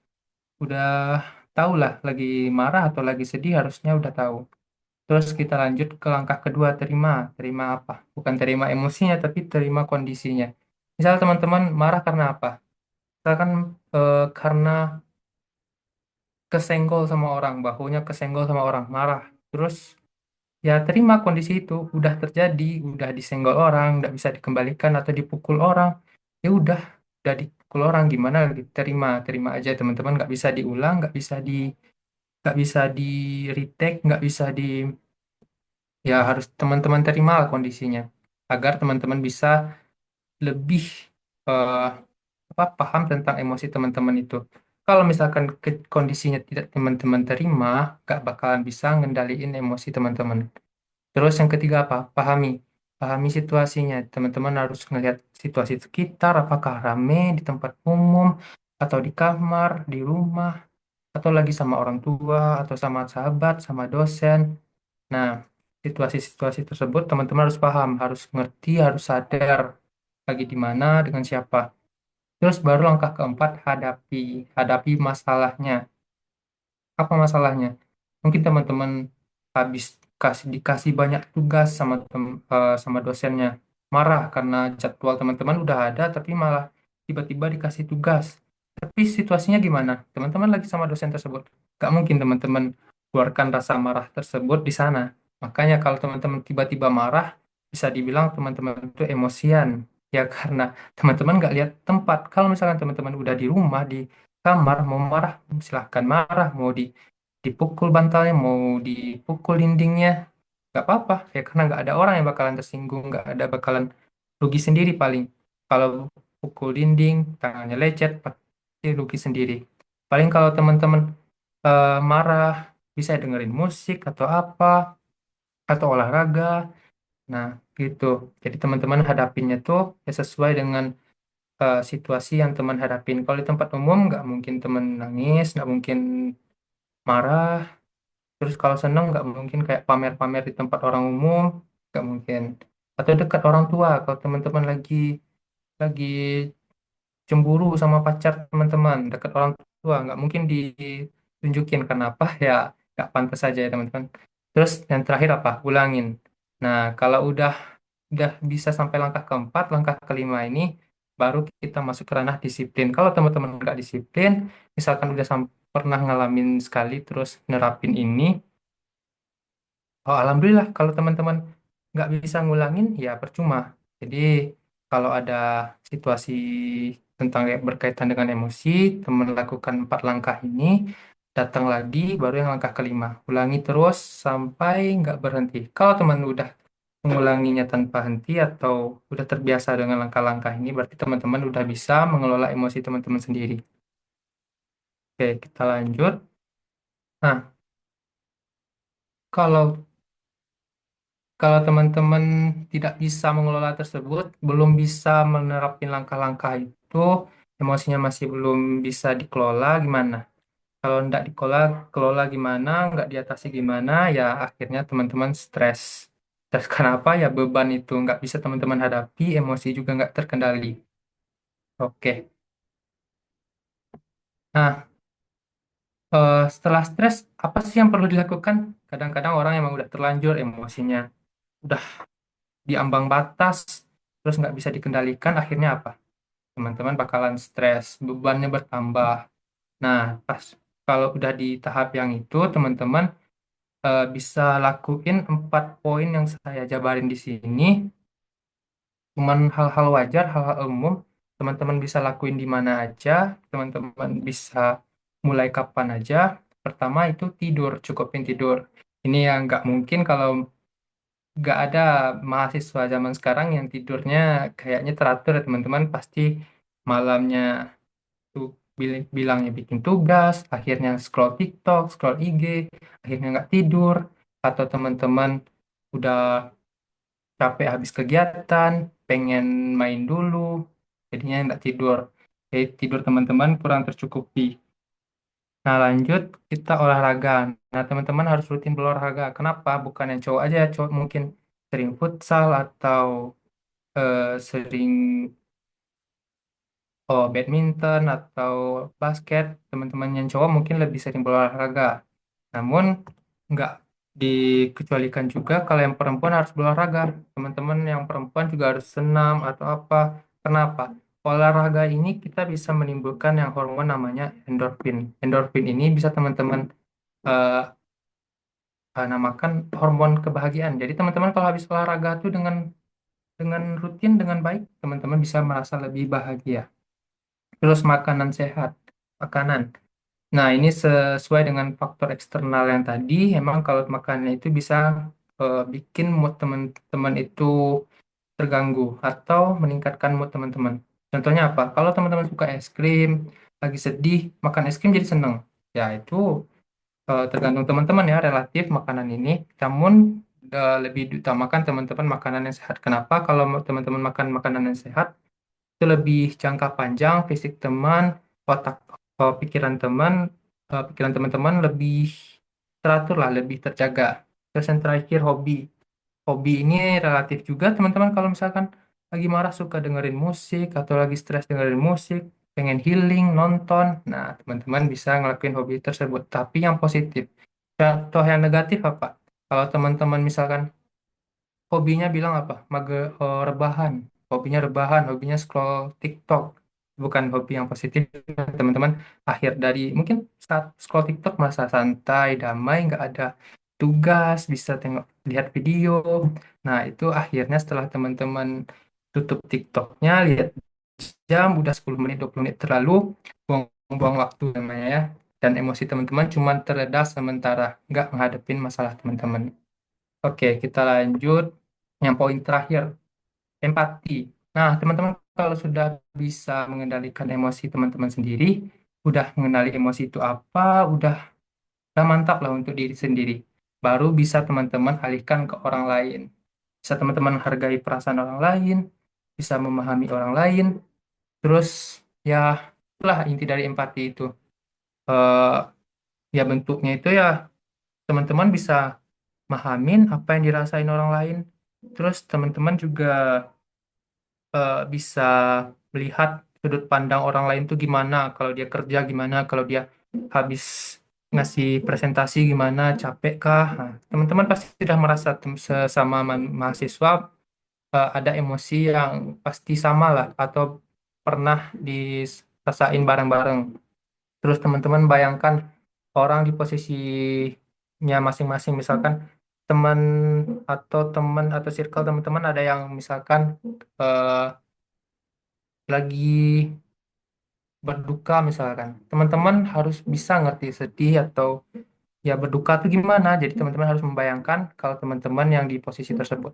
tahu lah lagi marah atau lagi sedih harusnya udah tahu. Terus kita lanjut ke langkah kedua, terima. Terima apa? Bukan terima emosinya, tapi terima kondisinya. Misal teman-teman marah karena apa? Misalkan karena kesenggol sama orang, bahunya kesenggol sama orang, marah. Terus ya terima kondisi itu, udah terjadi, udah disenggol orang, nggak bisa dikembalikan atau dipukul orang. Ya udah dipukul orang gimana? Lagi? Terima, terima aja teman-teman. Nggak bisa diulang, nggak bisa di retake, nggak bisa di ya harus teman-teman terima lah kondisinya agar teman-teman bisa lebih eh, paham tentang emosi teman-teman itu. Kalau misalkan kondisinya tidak teman-teman terima, gak bakalan bisa ngendaliin emosi teman-teman. Terus yang ketiga apa? Pahami. Pahami situasinya. Teman-teman harus melihat situasi sekitar, apakah rame di tempat umum, atau di kamar, di rumah, atau lagi sama orang tua, atau sama sahabat, sama dosen. Nah, situasi-situasi tersebut teman-teman harus paham, harus ngerti, harus sadar lagi di mana, dengan siapa. Terus baru langkah keempat, hadapi. Hadapi masalahnya. Apa masalahnya? Mungkin teman-teman habis dikasih banyak tugas sama dosennya. Marah karena jadwal teman-teman udah ada, tapi malah tiba-tiba dikasih tugas. Tapi situasinya gimana? Teman-teman lagi sama dosen tersebut. Gak mungkin teman-teman keluarkan rasa marah tersebut di sana. Makanya kalau teman-teman tiba-tiba marah, bisa dibilang teman-teman itu emosian. Ya karena teman-teman nggak lihat tempat. Kalau misalkan teman-teman udah di rumah, di kamar, mau marah, silahkan marah. Mau dipukul bantalnya, mau dipukul dindingnya, nggak apa-apa. Ya karena nggak ada orang yang bakalan tersinggung, nggak ada bakalan rugi sendiri paling. Kalau pukul dinding, tangannya lecet, pasti rugi sendiri. Paling kalau teman-teman marah, bisa dengerin musik atau apa, atau olahraga. Nah, gitu. Jadi teman-teman hadapinnya tuh ya sesuai dengan situasi yang teman hadapin. Kalau di tempat umum nggak mungkin teman nangis, nggak mungkin marah. Terus kalau seneng nggak mungkin kayak pamer-pamer di tempat orang umum, nggak mungkin. Atau dekat orang tua. Kalau teman-teman lagi cemburu sama pacar teman-teman, dekat orang tua, nggak mungkin ditunjukin. Kenapa? Ya nggak pantas saja ya teman-teman. Terus yang terakhir apa? Ulangin. Nah, kalau udah bisa sampai langkah keempat, langkah kelima ini baru kita masuk ke ranah disiplin. Kalau teman-teman nggak disiplin, misalkan udah pernah ngalamin sekali terus nerapin ini, oh alhamdulillah. Kalau teman-teman nggak bisa ngulangin, ya percuma. Jadi kalau ada situasi tentang yang berkaitan dengan emosi, teman lakukan 4 langkah ini, datang lagi, baru yang langkah kelima. Ulangi terus sampai nggak berhenti. Kalau teman udah mengulanginya tanpa henti atau udah terbiasa dengan langkah-langkah ini, berarti teman-teman udah bisa mengelola emosi teman-teman sendiri. Oke, kita lanjut. Nah, kalau kalau teman-teman tidak bisa mengelola tersebut, belum bisa menerapkan langkah-langkah itu, emosinya masih belum bisa dikelola, gimana? Kalau tidak kelola gimana, nggak diatasi gimana, ya akhirnya teman-teman stres. Stres kenapa? Ya beban itu nggak bisa teman-teman hadapi, emosi juga nggak terkendali. Oke. Nah, setelah stres, apa sih yang perlu dilakukan? Kadang-kadang orang emang udah terlanjur emosinya, udah di ambang batas, terus nggak bisa dikendalikan, akhirnya apa? Teman-teman bakalan stres, bebannya bertambah. Nah, pas kalau udah di tahap yang itu, teman-teman bisa lakuin 4 poin yang saya jabarin di sini. Cuman hal-hal wajar, hal-hal umum, teman-teman bisa lakuin di mana aja, teman-teman bisa mulai kapan aja. Pertama itu tidur, cukupin tidur. Ini yang nggak mungkin kalau nggak ada mahasiswa zaman sekarang yang tidurnya kayaknya teratur ya teman-teman. Pasti malamnya tuh bilangnya bikin tugas, akhirnya scroll TikTok, scroll IG, akhirnya nggak tidur. Atau teman-teman udah capek habis kegiatan, pengen main dulu, jadinya nggak tidur. Jadi tidur teman-teman kurang tercukupi. Nah lanjut kita olahraga. Nah teman-teman harus rutin berolahraga. Kenapa? Bukan yang cowok aja, cowok mungkin sering futsal atau sering badminton atau basket. Teman-teman yang cowok mungkin lebih sering berolahraga. Namun nggak dikecualikan juga kalau yang perempuan harus berolahraga. Teman-teman yang perempuan juga harus senam atau apa. Kenapa? Olahraga ini kita bisa menimbulkan yang hormon namanya endorfin. Endorfin ini bisa teman-teman eh, namakan hormon kebahagiaan. Jadi teman-teman kalau habis olahraga tuh dengan rutin dengan baik, teman-teman bisa merasa lebih bahagia. Terus makanan sehat, makanan. Nah, ini sesuai dengan faktor eksternal yang tadi. Emang kalau makannya itu bisa bikin mood teman-teman itu terganggu atau meningkatkan mood teman-teman. Contohnya apa? Kalau teman-teman suka es krim, lagi sedih, makan es krim jadi seneng. Ya, itu tergantung teman-teman ya, relatif makanan ini. Namun, lebih diutamakan teman-teman makanan yang sehat. Kenapa? Kalau teman-teman makan makanan yang sehat, itu lebih jangka panjang fisik teman, otak, pikiran pikiran teman-teman lebih teratur lah, lebih terjaga. Terus yang terakhir hobi. Hobi ini relatif juga teman-teman kalau misalkan lagi marah suka dengerin musik atau lagi stres dengerin musik, pengen healing, nonton. Nah, teman-teman bisa ngelakuin hobi tersebut. Tapi yang positif. Contoh yang negatif apa? Kalau teman-teman misalkan hobinya bilang apa? Rebahan. Hobinya rebahan, hobinya scroll TikTok. Bukan hobi yang positif, teman-teman. Akhir dari mungkin saat scroll TikTok merasa santai, damai, nggak ada. tugas, bisa tengok lihat video. Nah, itu akhirnya setelah teman-teman tutup TikToknya, lihat jam udah 10 menit 20 menit terlalu, buang-buang waktu namanya ya. Dan emosi teman-teman cuma tereda sementara, nggak menghadapin masalah teman-teman. Oke, kita lanjut yang poin terakhir, empati. Nah, teman-teman kalau sudah bisa mengendalikan emosi teman-teman sendiri, udah mengenali emosi itu apa, udah mantap lah untuk diri sendiri. Baru bisa teman-teman alihkan ke orang lain. Bisa teman-teman hargai perasaan orang lain, bisa memahami orang lain. Terus ya itulah inti dari empati itu. Eh, ya bentuknya itu ya teman-teman bisa mahamin apa yang dirasain orang lain. Terus teman-teman juga bisa melihat sudut pandang orang lain tuh gimana, kalau dia kerja gimana, kalau dia habis ngasih presentasi gimana, capek kah? Nah, teman-teman pasti sudah merasa sesama mahasiswa ada emosi yang pasti sama lah atau pernah dirasain bareng-bareng. Terus teman-teman bayangkan orang di posisinya masing-masing, misalkan teman atau circle teman-teman ada yang misalkan eh, lagi berduka misalkan. Teman-teman harus bisa ngerti sedih atau ya berduka itu gimana. Jadi teman-teman harus membayangkan kalau teman-teman yang di posisi tersebut.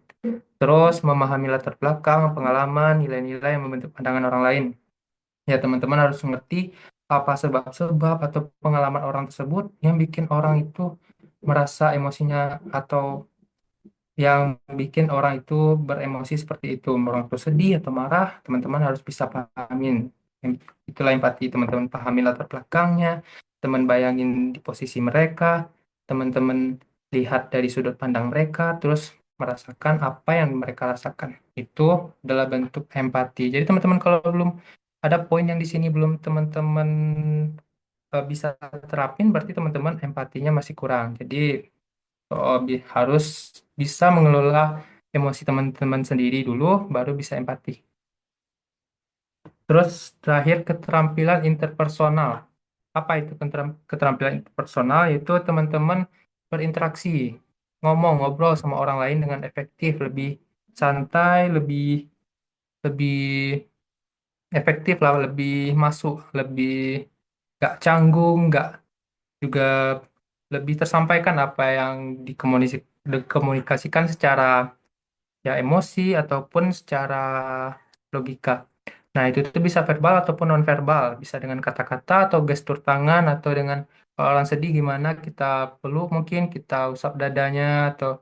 Terus memahami latar belakang, pengalaman, nilai-nilai yang membentuk pandangan orang lain. Ya teman-teman harus mengerti apa sebab-sebab atau pengalaman orang tersebut yang bikin orang itu merasa emosinya atau yang bikin orang itu beremosi seperti itu. Orang itu sedih atau marah, teman-teman harus bisa pahamin. Itulah empati, teman-teman pahami latar belakangnya, teman bayangin di posisi mereka, teman-teman lihat dari sudut pandang mereka, terus merasakan apa yang mereka rasakan. Itu adalah bentuk empati. Jadi teman-teman kalau belum ada poin yang di sini belum teman-teman bisa terapin, berarti teman-teman empatinya masih kurang. Jadi harus bisa mengelola emosi teman-teman sendiri dulu, baru bisa empati. Terus terakhir keterampilan interpersonal. Apa itu keterampilan interpersonal? Yaitu teman-teman berinteraksi, ngomong, ngobrol sama orang lain dengan efektif, lebih santai, lebih lebih efektif lah, lebih masuk, lebih gak canggung, gak juga lebih tersampaikan apa yang dikomunikasikan secara ya emosi ataupun secara logika. Nah, itu tuh bisa verbal ataupun non-verbal, bisa dengan kata-kata atau gestur tangan atau dengan kalau orang sedih gimana kita peluk mungkin kita usap dadanya atau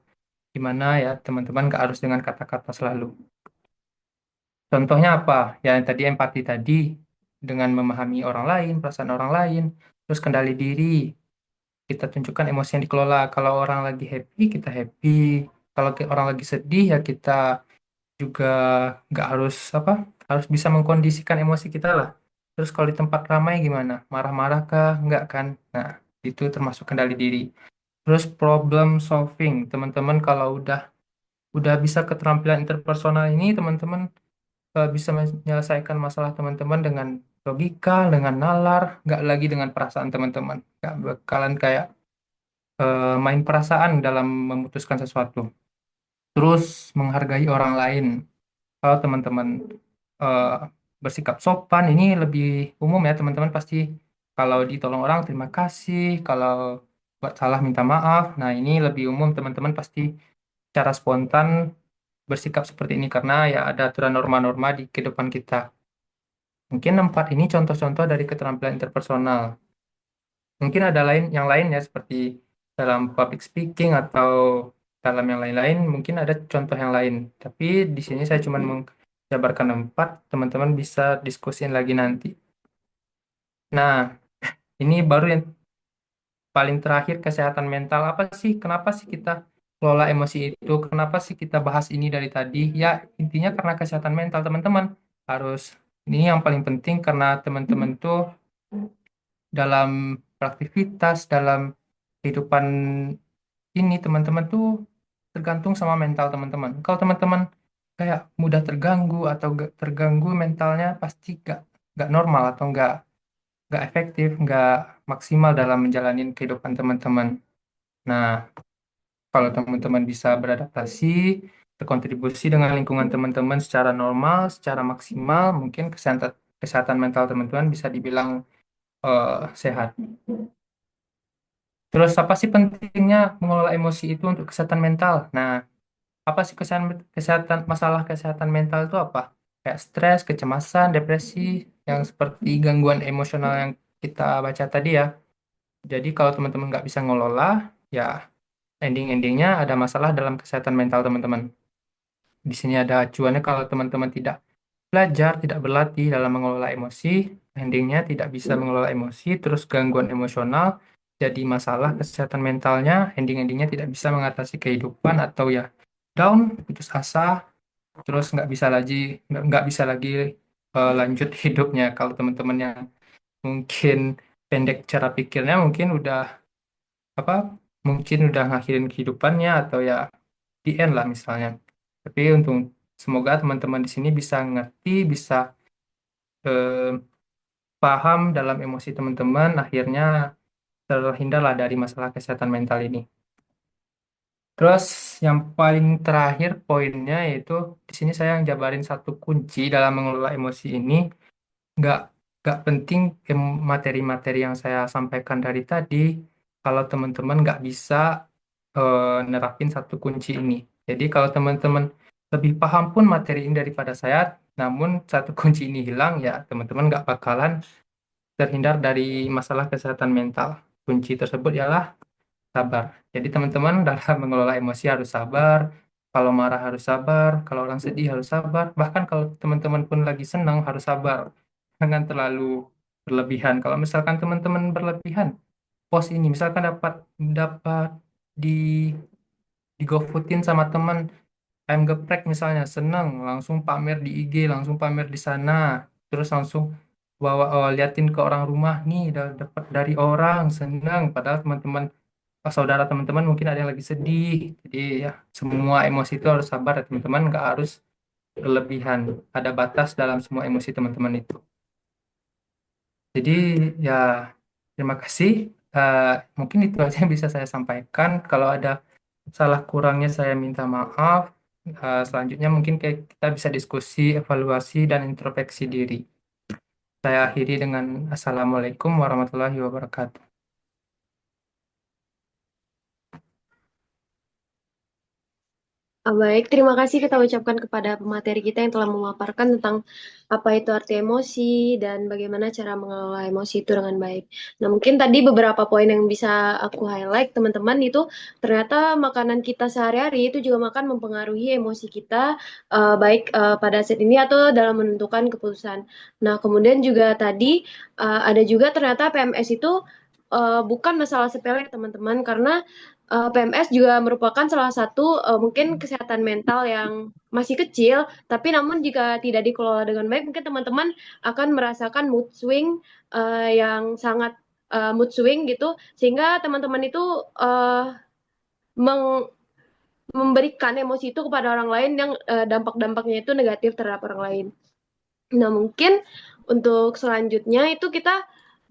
gimana ya teman-teman nggak harus dengan kata-kata selalu. Contohnya apa? Ya yang tadi empati tadi dengan memahami orang lain, perasaan orang lain, terus kendali diri, kita tunjukkan emosi yang dikelola. Kalau orang lagi happy, kita happy. Kalau orang lagi sedih ya kita juga nggak harus apa harus bisa mengkondisikan emosi kita lah. Terus kalau di tempat ramai gimana? Marah-marah kah? Nggak kan? Nah, itu termasuk kendali diri. Terus problem solving, teman-teman kalau udah bisa keterampilan interpersonal ini, teman-teman bisa menyelesaikan masalah teman-teman dengan logika, dengan nalar, nggak lagi dengan perasaan teman-teman. Nggak bakalan kayak main perasaan dalam memutuskan sesuatu. Terus menghargai orang lain. Kalau teman-teman eh, bersikap sopan, ini lebih umum ya teman-teman pasti kalau ditolong orang terima kasih, kalau buat salah minta maaf. Nah ini lebih umum teman-teman pasti secara spontan bersikap seperti ini karena ya ada aturan norma-norma di kehidupan kita. Mungkin empat ini contoh-contoh dari keterampilan interpersonal. Mungkin ada yang lain ya seperti dalam public speaking atau dalam yang lain-lain mungkin ada contoh yang lain. Tapi di sini saya cuma menjabarkan empat, teman-teman bisa diskusin lagi nanti. Nah, ini baru yang paling terakhir kesehatan mental apa sih? Kenapa sih kita kelola emosi itu? Kenapa sih kita bahas ini dari tadi? Ya, intinya karena kesehatan mental teman-teman harus ini yang paling penting karena teman-teman tuh dalam beraktivitas, dalam kehidupan ini teman-teman tuh tergantung sama mental teman-teman. Kalau teman-teman kayak mudah terganggu atau gak terganggu mentalnya pasti gak normal atau gak efektif, gak maksimal dalam menjalani kehidupan teman-teman. Nah, Kalau teman-teman bisa beradaptasi, berkontribusi dengan lingkungan teman-teman secara normal, secara maksimal, mungkin kesehatan kesehatan mental teman-teman bisa dibilang eh, sehat. Terus apa sih pentingnya mengelola emosi itu untuk kesehatan mental? Nah, apa sih kesehatan masalah kesehatan mental itu apa? Kayak stres, kecemasan, depresi, yang seperti gangguan emosional yang kita baca tadi ya. Jadi kalau teman-teman nggak bisa ngelola, ya ending-endingnya ada masalah dalam kesehatan mental teman-teman. Di sini ada acuannya kalau teman-teman tidak belajar, tidak berlatih dalam mengelola emosi, endingnya tidak bisa mengelola emosi, terus gangguan emosional, jadi masalah kesehatan mentalnya, ending-endingnya tidak bisa mengatasi kehidupan atau ya down, putus asa, terus nggak bisa lagi lanjut hidupnya. Kalau teman-teman yang mungkin pendek cara pikirnya, apa, mungkin udah ngakhirin kehidupannya atau ya di end lah misalnya. Tapi untuk semoga teman-teman di sini bisa ngerti, bisa eh, paham dalam emosi teman-teman, akhirnya terhindarlah dari masalah kesehatan mental ini. Terus yang paling terakhir poinnya yaitu di sini saya yang jabarin satu kunci dalam mengelola emosi ini, nggak nggak penting materi-materi yang saya sampaikan dari tadi kalau teman-teman nggak bisa nerapin satu kunci ini. Jadi kalau teman-teman lebih paham pun materi ini daripada saya, namun satu kunci ini hilang ya teman-teman nggak bakalan terhindar dari masalah kesehatan mental. Kunci tersebut ialah sabar. Jadi teman-teman dalam mengelola emosi harus sabar, kalau marah harus sabar, kalau orang sedih harus sabar, bahkan kalau teman-teman pun lagi senang harus sabar. Jangan terlalu berlebihan. Kalau misalkan teman-teman berlebihan, post ini misalkan dapat dapat di di GoFoodin sama teman ayam geprek misalnya, senang langsung pamer di IG, langsung pamer di sana, terus langsung liatin ke orang rumah nih dapat dari orang senang, padahal teman-teman saudara teman-teman mungkin ada yang lagi sedih. Jadi ya semua emosi itu harus sabar ya teman-teman, nggak harus berlebihan, ada batas dalam semua emosi teman-teman itu. Jadi ya terima kasih. Eh, Mungkin itu aja yang bisa saya sampaikan. Kalau ada salah kurangnya saya minta maaf. Selanjutnya mungkin kita bisa diskusi, evaluasi, dan introspeksi diri. Saya akhiri dengan Assalamualaikum warahmatullahi wabarakatuh. Baik, terima kasih kita ucapkan kepada pemateri kita yang telah memaparkan tentang apa itu arti emosi dan bagaimana cara mengelola emosi itu dengan baik. Nah, mungkin tadi beberapa poin yang bisa aku highlight, teman-teman, itu ternyata makanan kita sehari-hari itu juga makan mempengaruhi emosi kita, baik pada saat ini atau dalam menentukan keputusan. Nah, kemudian juga tadi ada juga ternyata PMS itu bukan masalah sepele, teman-teman, karena PMS juga merupakan salah satu mungkin kesehatan mental yang masih kecil, tapi namun jika tidak dikelola dengan baik, mungkin teman-teman akan merasakan mood swing yang sangat mood swing gitu, sehingga teman-teman itu meng- memberikan emosi itu kepada orang lain yang dampak-dampaknya itu negatif terhadap orang lain. Nah, mungkin untuk selanjutnya itu kita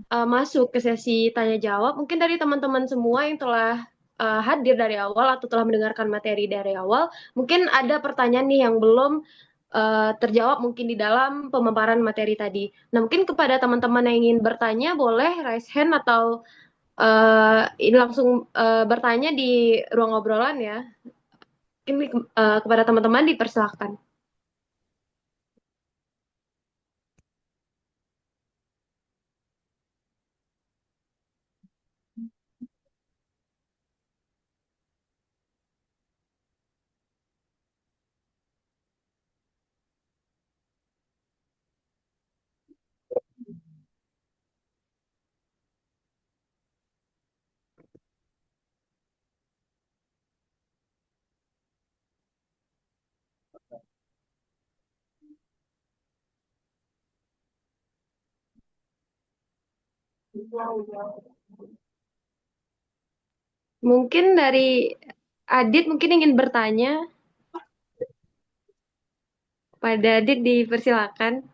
masuk ke sesi tanya jawab. Mungkin dari teman-teman semua yang telah hadir dari awal atau telah mendengarkan materi dari awal, mungkin ada pertanyaan nih yang belum terjawab mungkin di dalam pemaparan materi tadi. Nah, mungkin kepada teman-teman yang ingin bertanya boleh raise hand atau ini langsung bertanya di ruang obrolan ya. Mungkin kepada teman-teman dipersilahkan. Mungkin dari Adit mungkin ingin bertanya. Pada Adit dipersilakan.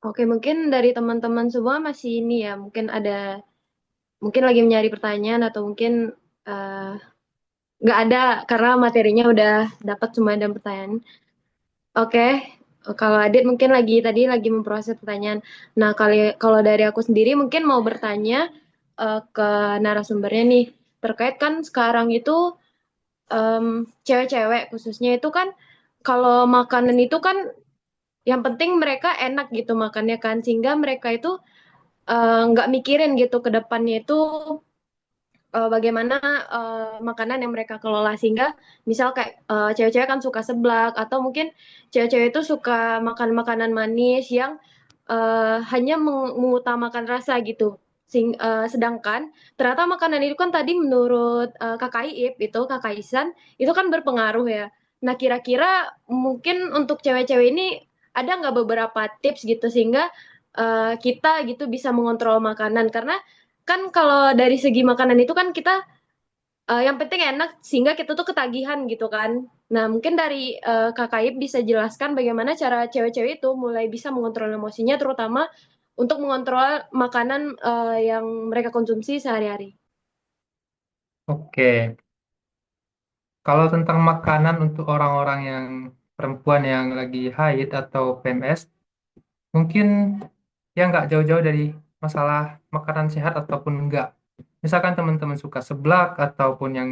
Oke, mungkin dari teman-teman semua masih ini ya, mungkin lagi mencari pertanyaan atau mungkin eh, nggak ada karena materinya udah dapat semua dan pertanyaan. Oke, kalau Adit mungkin tadi lagi memproses pertanyaan. Nah, kalau dari aku sendiri mungkin mau bertanya ke narasumbernya nih, terkait kan sekarang itu cewek-cewek khususnya itu kan kalau makanan itu kan yang penting mereka enak gitu makannya kan, sehingga mereka itu nggak mikirin gitu ke depannya itu bagaimana makanan yang mereka kelola sehingga misal kayak cewek-cewek kan suka seblak atau mungkin cewek-cewek itu suka makan makanan manis yang hanya mengutamakan rasa gitu. Sedangkan ternyata makanan itu kan tadi menurut Kakak Iip itu Kakak Isan itu kan berpengaruh ya. Nah, kira-kira mungkin untuk cewek-cewek ini ada nggak beberapa tips gitu sehingga kita gitu bisa mengontrol makanan karena kan kalau dari segi makanan itu kan kita yang penting enak sehingga kita tuh ketagihan gitu kan. Nah, mungkin dari Kak Aib bisa jelaskan bagaimana cara cewek-cewek itu mulai bisa mengontrol emosinya terutama untuk mengontrol makanan yang mereka konsumsi sehari-hari. Oke, kalau tentang makanan untuk orang-orang yang perempuan yang lagi haid atau PMS, mungkin ya nggak jauh-jauh dari masalah makanan sehat ataupun enggak. Misalkan teman-teman suka seblak ataupun yang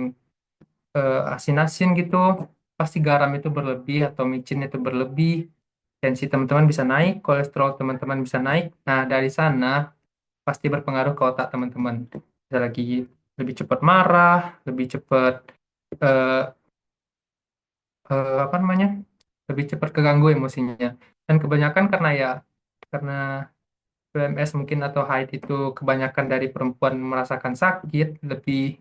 asin-asin gitu, pasti garam itu berlebih atau micin itu berlebih, tensi teman-teman bisa naik, kolesterol teman-teman bisa naik. Nah, dari sana pasti berpengaruh ke otak teman-teman. Bisa lagi lebih cepat marah, lebih cepat eh, apa namanya? Lebih cepat keganggu emosinya. Dan kebanyakan karena PMS mungkin atau haid itu kebanyakan dari perempuan merasakan sakit, lebih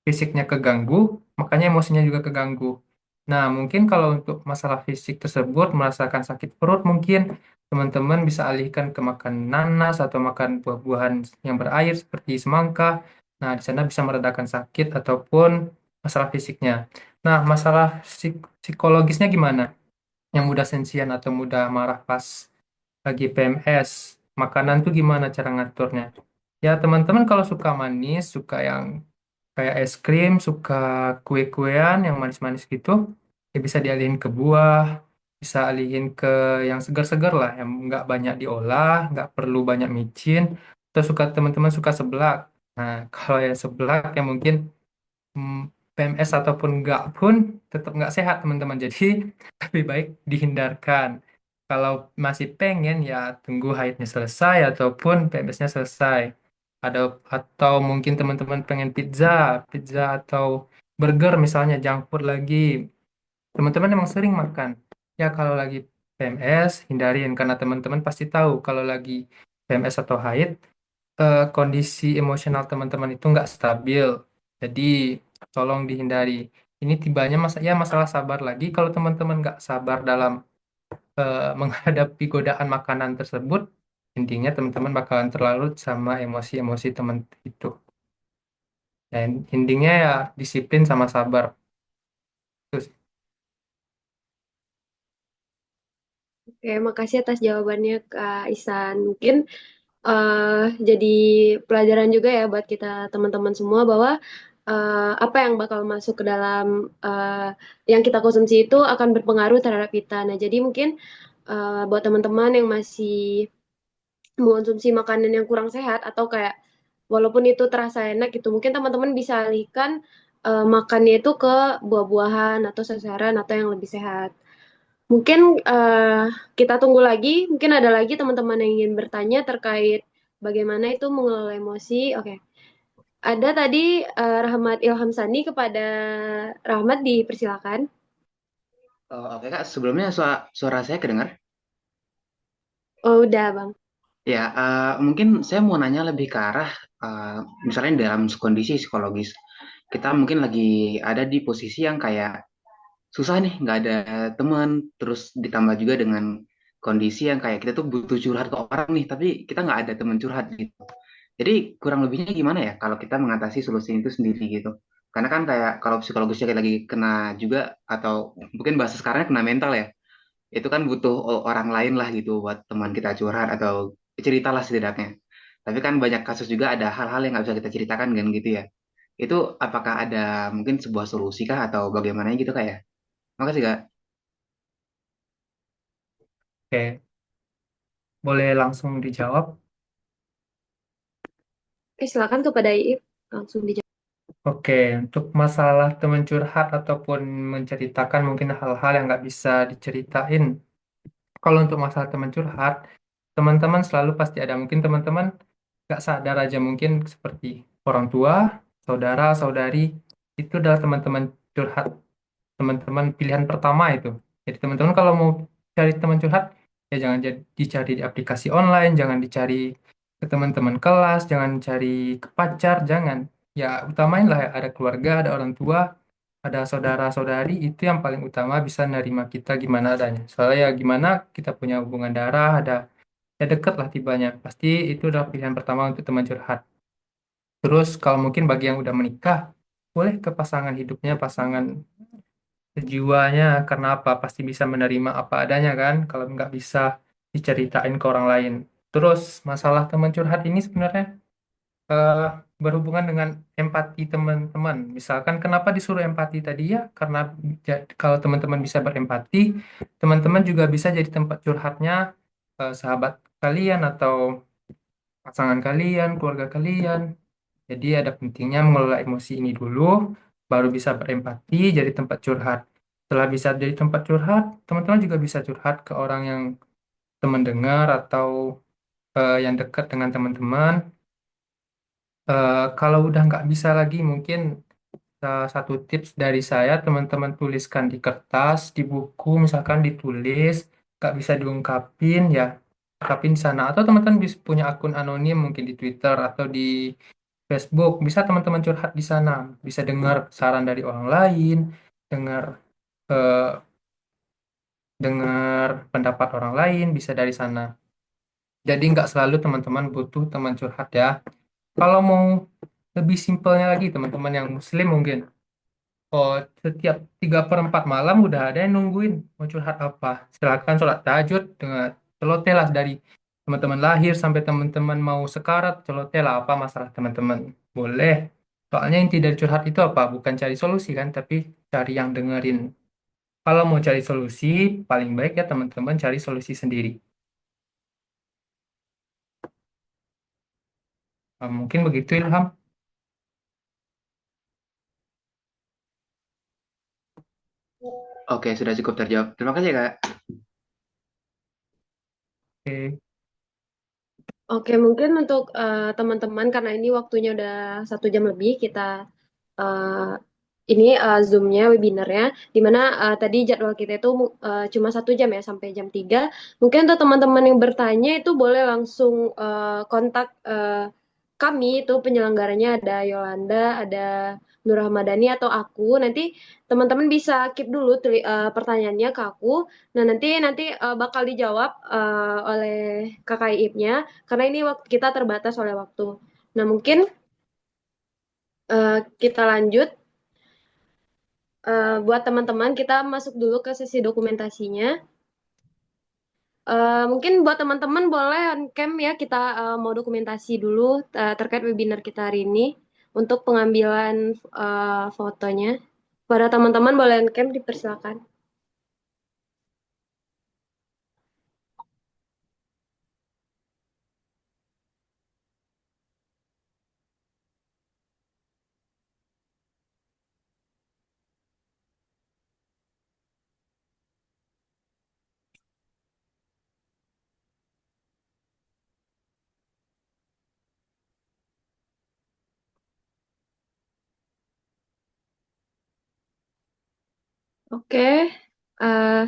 fisiknya keganggu, makanya emosinya juga keganggu. Nah, mungkin kalau untuk masalah fisik tersebut, merasakan sakit perut, mungkin teman-teman bisa alihkan ke makan nanas atau makan buah-buahan yang berair seperti semangka. Nah, di sana bisa meredakan sakit ataupun masalah fisiknya. Nah, masalah psikologisnya gimana? Yang mudah sensian atau mudah marah pas lagi PMS, makanan tuh gimana cara ngaturnya? Ya, teman-teman kalau suka manis, suka yang kayak es krim, suka kue-kuean yang manis-manis gitu, ya bisa dialihin ke buah, bisa alihin ke yang segar-segar lah, yang nggak banyak diolah, nggak perlu banyak micin. Atau teman-teman suka seblak. Nah, kalau yang seblak yang mungkin hmm, PMS ataupun enggak pun tetap nggak sehat teman-teman. Jadi lebih baik dihindarkan. Kalau masih pengen ya tunggu haidnya selesai ataupun PMS-nya selesai. Ada atau mungkin teman-teman pengen pizza atau burger misalnya junk food lagi. Teman-teman emang sering makan. Ya kalau lagi PMS hindarin karena teman-teman pasti tahu kalau lagi PMS atau haid kondisi emosional teman-teman itu nggak stabil. Jadi tolong dihindari. Ini tibanya masalah sabar lagi. Kalau teman-teman nggak sabar dalam menghadapi godaan makanan tersebut, intinya teman-teman bakalan terlarut sama emosi-emosi teman itu. Dan intinya ya disiplin sama sabar. Terus, Oke, makasih atas jawabannya Kak Isan. Mungkin jadi pelajaran juga ya buat kita teman-teman semua bahwa apa yang bakal masuk ke dalam yang kita konsumsi itu akan berpengaruh terhadap kita. Nah, jadi mungkin buat teman-teman yang masih mengonsumsi makanan yang kurang sehat atau kayak walaupun itu terasa enak gitu, mungkin teman-teman bisa alihkan makannya itu ke buah-buahan atau sayuran atau yang lebih sehat. Mungkin kita tunggu lagi, mungkin ada lagi teman-teman yang ingin bertanya terkait bagaimana itu mengelola emosi. Oke, ada tadi Rahmat Ilham Sani kepada Rahmat dipersilakan. Oh, oke Kak, sebelumnya suara saya kedengar? Oh, udah Bang. Ya, mungkin saya mau nanya lebih ke arah, misalnya dalam kondisi psikologis, kita mungkin lagi ada di posisi yang kayak susah nih, nggak ada teman, terus ditambah juga dengan kondisi yang kayak kita tuh butuh curhat ke orang nih, tapi kita nggak ada teman curhat gitu. Jadi kurang lebihnya gimana ya kalau kita mengatasi solusi itu sendiri gitu? Karena kan kayak kalau psikologisnya kayak lagi kena juga, atau mungkin bahasa sekarang kena mental ya, itu kan butuh orang lain lah gitu buat teman kita curhat atau cerita lah setidaknya. Tapi kan banyak kasus juga ada hal-hal yang nggak bisa kita ceritakan kan gitu ya. Itu apakah ada mungkin sebuah solusi kah atau bagaimana gitu kak ya? Makasih kak. Oke, boleh langsung dijawab. Oke, silakan kepada Iip langsung dijawab. Oke, untuk masalah teman curhat ataupun menceritakan mungkin hal-hal yang nggak bisa diceritain. Kalau untuk masalah teman curhat, teman-teman selalu pasti ada. Mungkin teman-teman nggak sadar aja mungkin seperti orang tua, saudara, saudari, itu adalah teman-teman curhat, teman-teman pilihan pertama itu. Jadi teman-teman kalau mau cari teman curhat, ya jangan dicari di aplikasi online, jangan dicari ke teman-teman kelas, jangan cari ke pacar, jangan. Ya utamain lah ya, ada keluarga, ada orang tua, ada saudara-saudari, itu yang paling utama bisa nerima kita gimana adanya. Soalnya ya gimana kita punya hubungan darah, ada ya deket lah tibanya. Pasti itu adalah pilihan pertama untuk teman curhat. Terus kalau mungkin bagi yang udah menikah, boleh ke pasangan hidupnya, pasangan jiwanya, karena apa? Pasti bisa menerima apa adanya kan, kalau nggak bisa diceritain ke orang lain. Terus masalah teman curhat ini sebenarnya eh, berhubungan dengan empati teman-teman. Misalkan kenapa disuruh empati tadi ya? Karena kalau teman-teman bisa berempati, teman-teman juga bisa jadi tempat curhatnya sahabat kalian atau pasangan kalian, keluarga kalian. Jadi ada pentingnya mengelola emosi ini dulu, baru bisa berempati jadi tempat curhat. Setelah bisa jadi tempat curhat, teman-teman juga bisa curhat ke orang yang teman dengar atau yang dekat dengan teman-teman. Kalau udah nggak bisa lagi, mungkin satu tips dari saya, teman-teman tuliskan di kertas, di buku, misalkan ditulis, nggak bisa diungkapin, ya ungkapin di sana. Atau teman-teman bisa punya akun anonim, mungkin di Twitter atau di Facebook, bisa teman-teman curhat di sana, bisa dengar saran dari orang lain, dengar eh, dengar pendapat orang lain, bisa dari sana. Jadi nggak selalu teman-teman butuh teman curhat ya. Kalau mau lebih simpelnya lagi, teman-teman yang Muslim mungkin, oh setiap 3/4 malam udah ada yang nungguin mau curhat apa. Silakan sholat tahajud dengan celoteh lah dari teman-teman lahir sampai teman-teman mau sekarat, celoteh lah apa masalah teman-teman. Boleh. Soalnya inti dari curhat itu apa? Bukan cari solusi kan, tapi cari yang dengerin. Kalau mau cari solusi, paling baik ya teman-teman cari solusi sendiri. Mungkin begitu Ilham. Oke, sudah cukup terjawab. Terima kasih kak. Oke. Oke, mungkin untuk teman-teman karena ini waktunya udah 1 jam lebih kita eh, ini Zoom-nya, webinarnya, di mana tadi jadwal kita itu cuma 1 jam ya sampai jam 3. Mungkin untuk teman-teman yang bertanya itu boleh langsung kontak kami itu penyelenggaranya ada Yolanda, ada Nur Rahmadani atau aku. Nanti teman-teman bisa keep dulu pertanyaannya ke aku. Nah, nanti nanti bakal dijawab oleh kakak Iipnya karena ini waktu kita terbatas oleh waktu. Nah, mungkin kita lanjut. Buat teman-teman, kita masuk dulu ke sesi dokumentasinya. Mungkin buat teman-teman boleh on cam ya, kita mau dokumentasi dulu terkait webinar kita hari ini untuk pengambilan fotonya. Para teman-teman boleh on cam, dipersilakan. Oke, eh,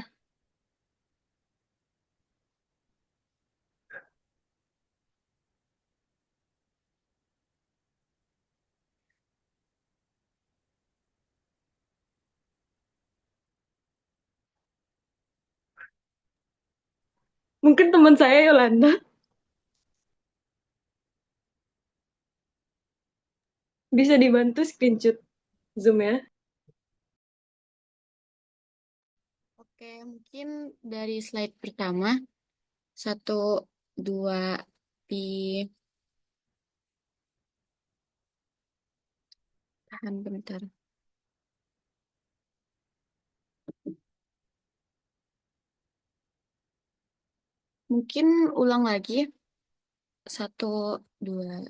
mungkin teman saya Yolanda bisa dibantu screenshot Zoom ya. Oke, mungkin dari slide pertama, satu, dua, di tahan bentar. Mungkin ulang lagi, satu, dua,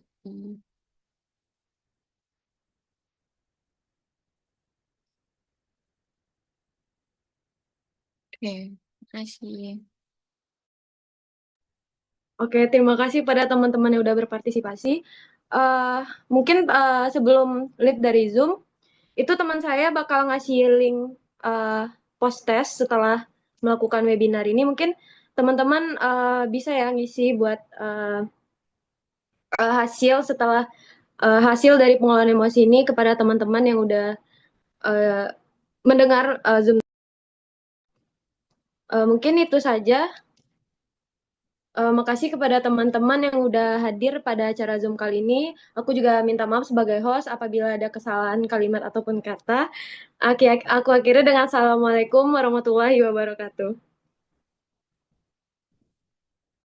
oke, makasih. Oke, terima kasih pada teman-teman yang udah berpartisipasi. Eh, mungkin sebelum leave dari Zoom, itu teman saya bakal ngasih link post test setelah melakukan webinar ini. Mungkin teman-teman bisa ya ngisi buat hasil setelah hasil dari pengolahan emosi ini kepada teman-teman yang udah uh, mendengar Zoom. Mungkin itu saja. Makasih kepada teman-teman yang udah hadir pada acara Zoom kali ini. Aku juga minta maaf sebagai host apabila ada kesalahan kalimat ataupun kata. Aku akhiri dengan Assalamualaikum warahmatullahi wabarakatuh.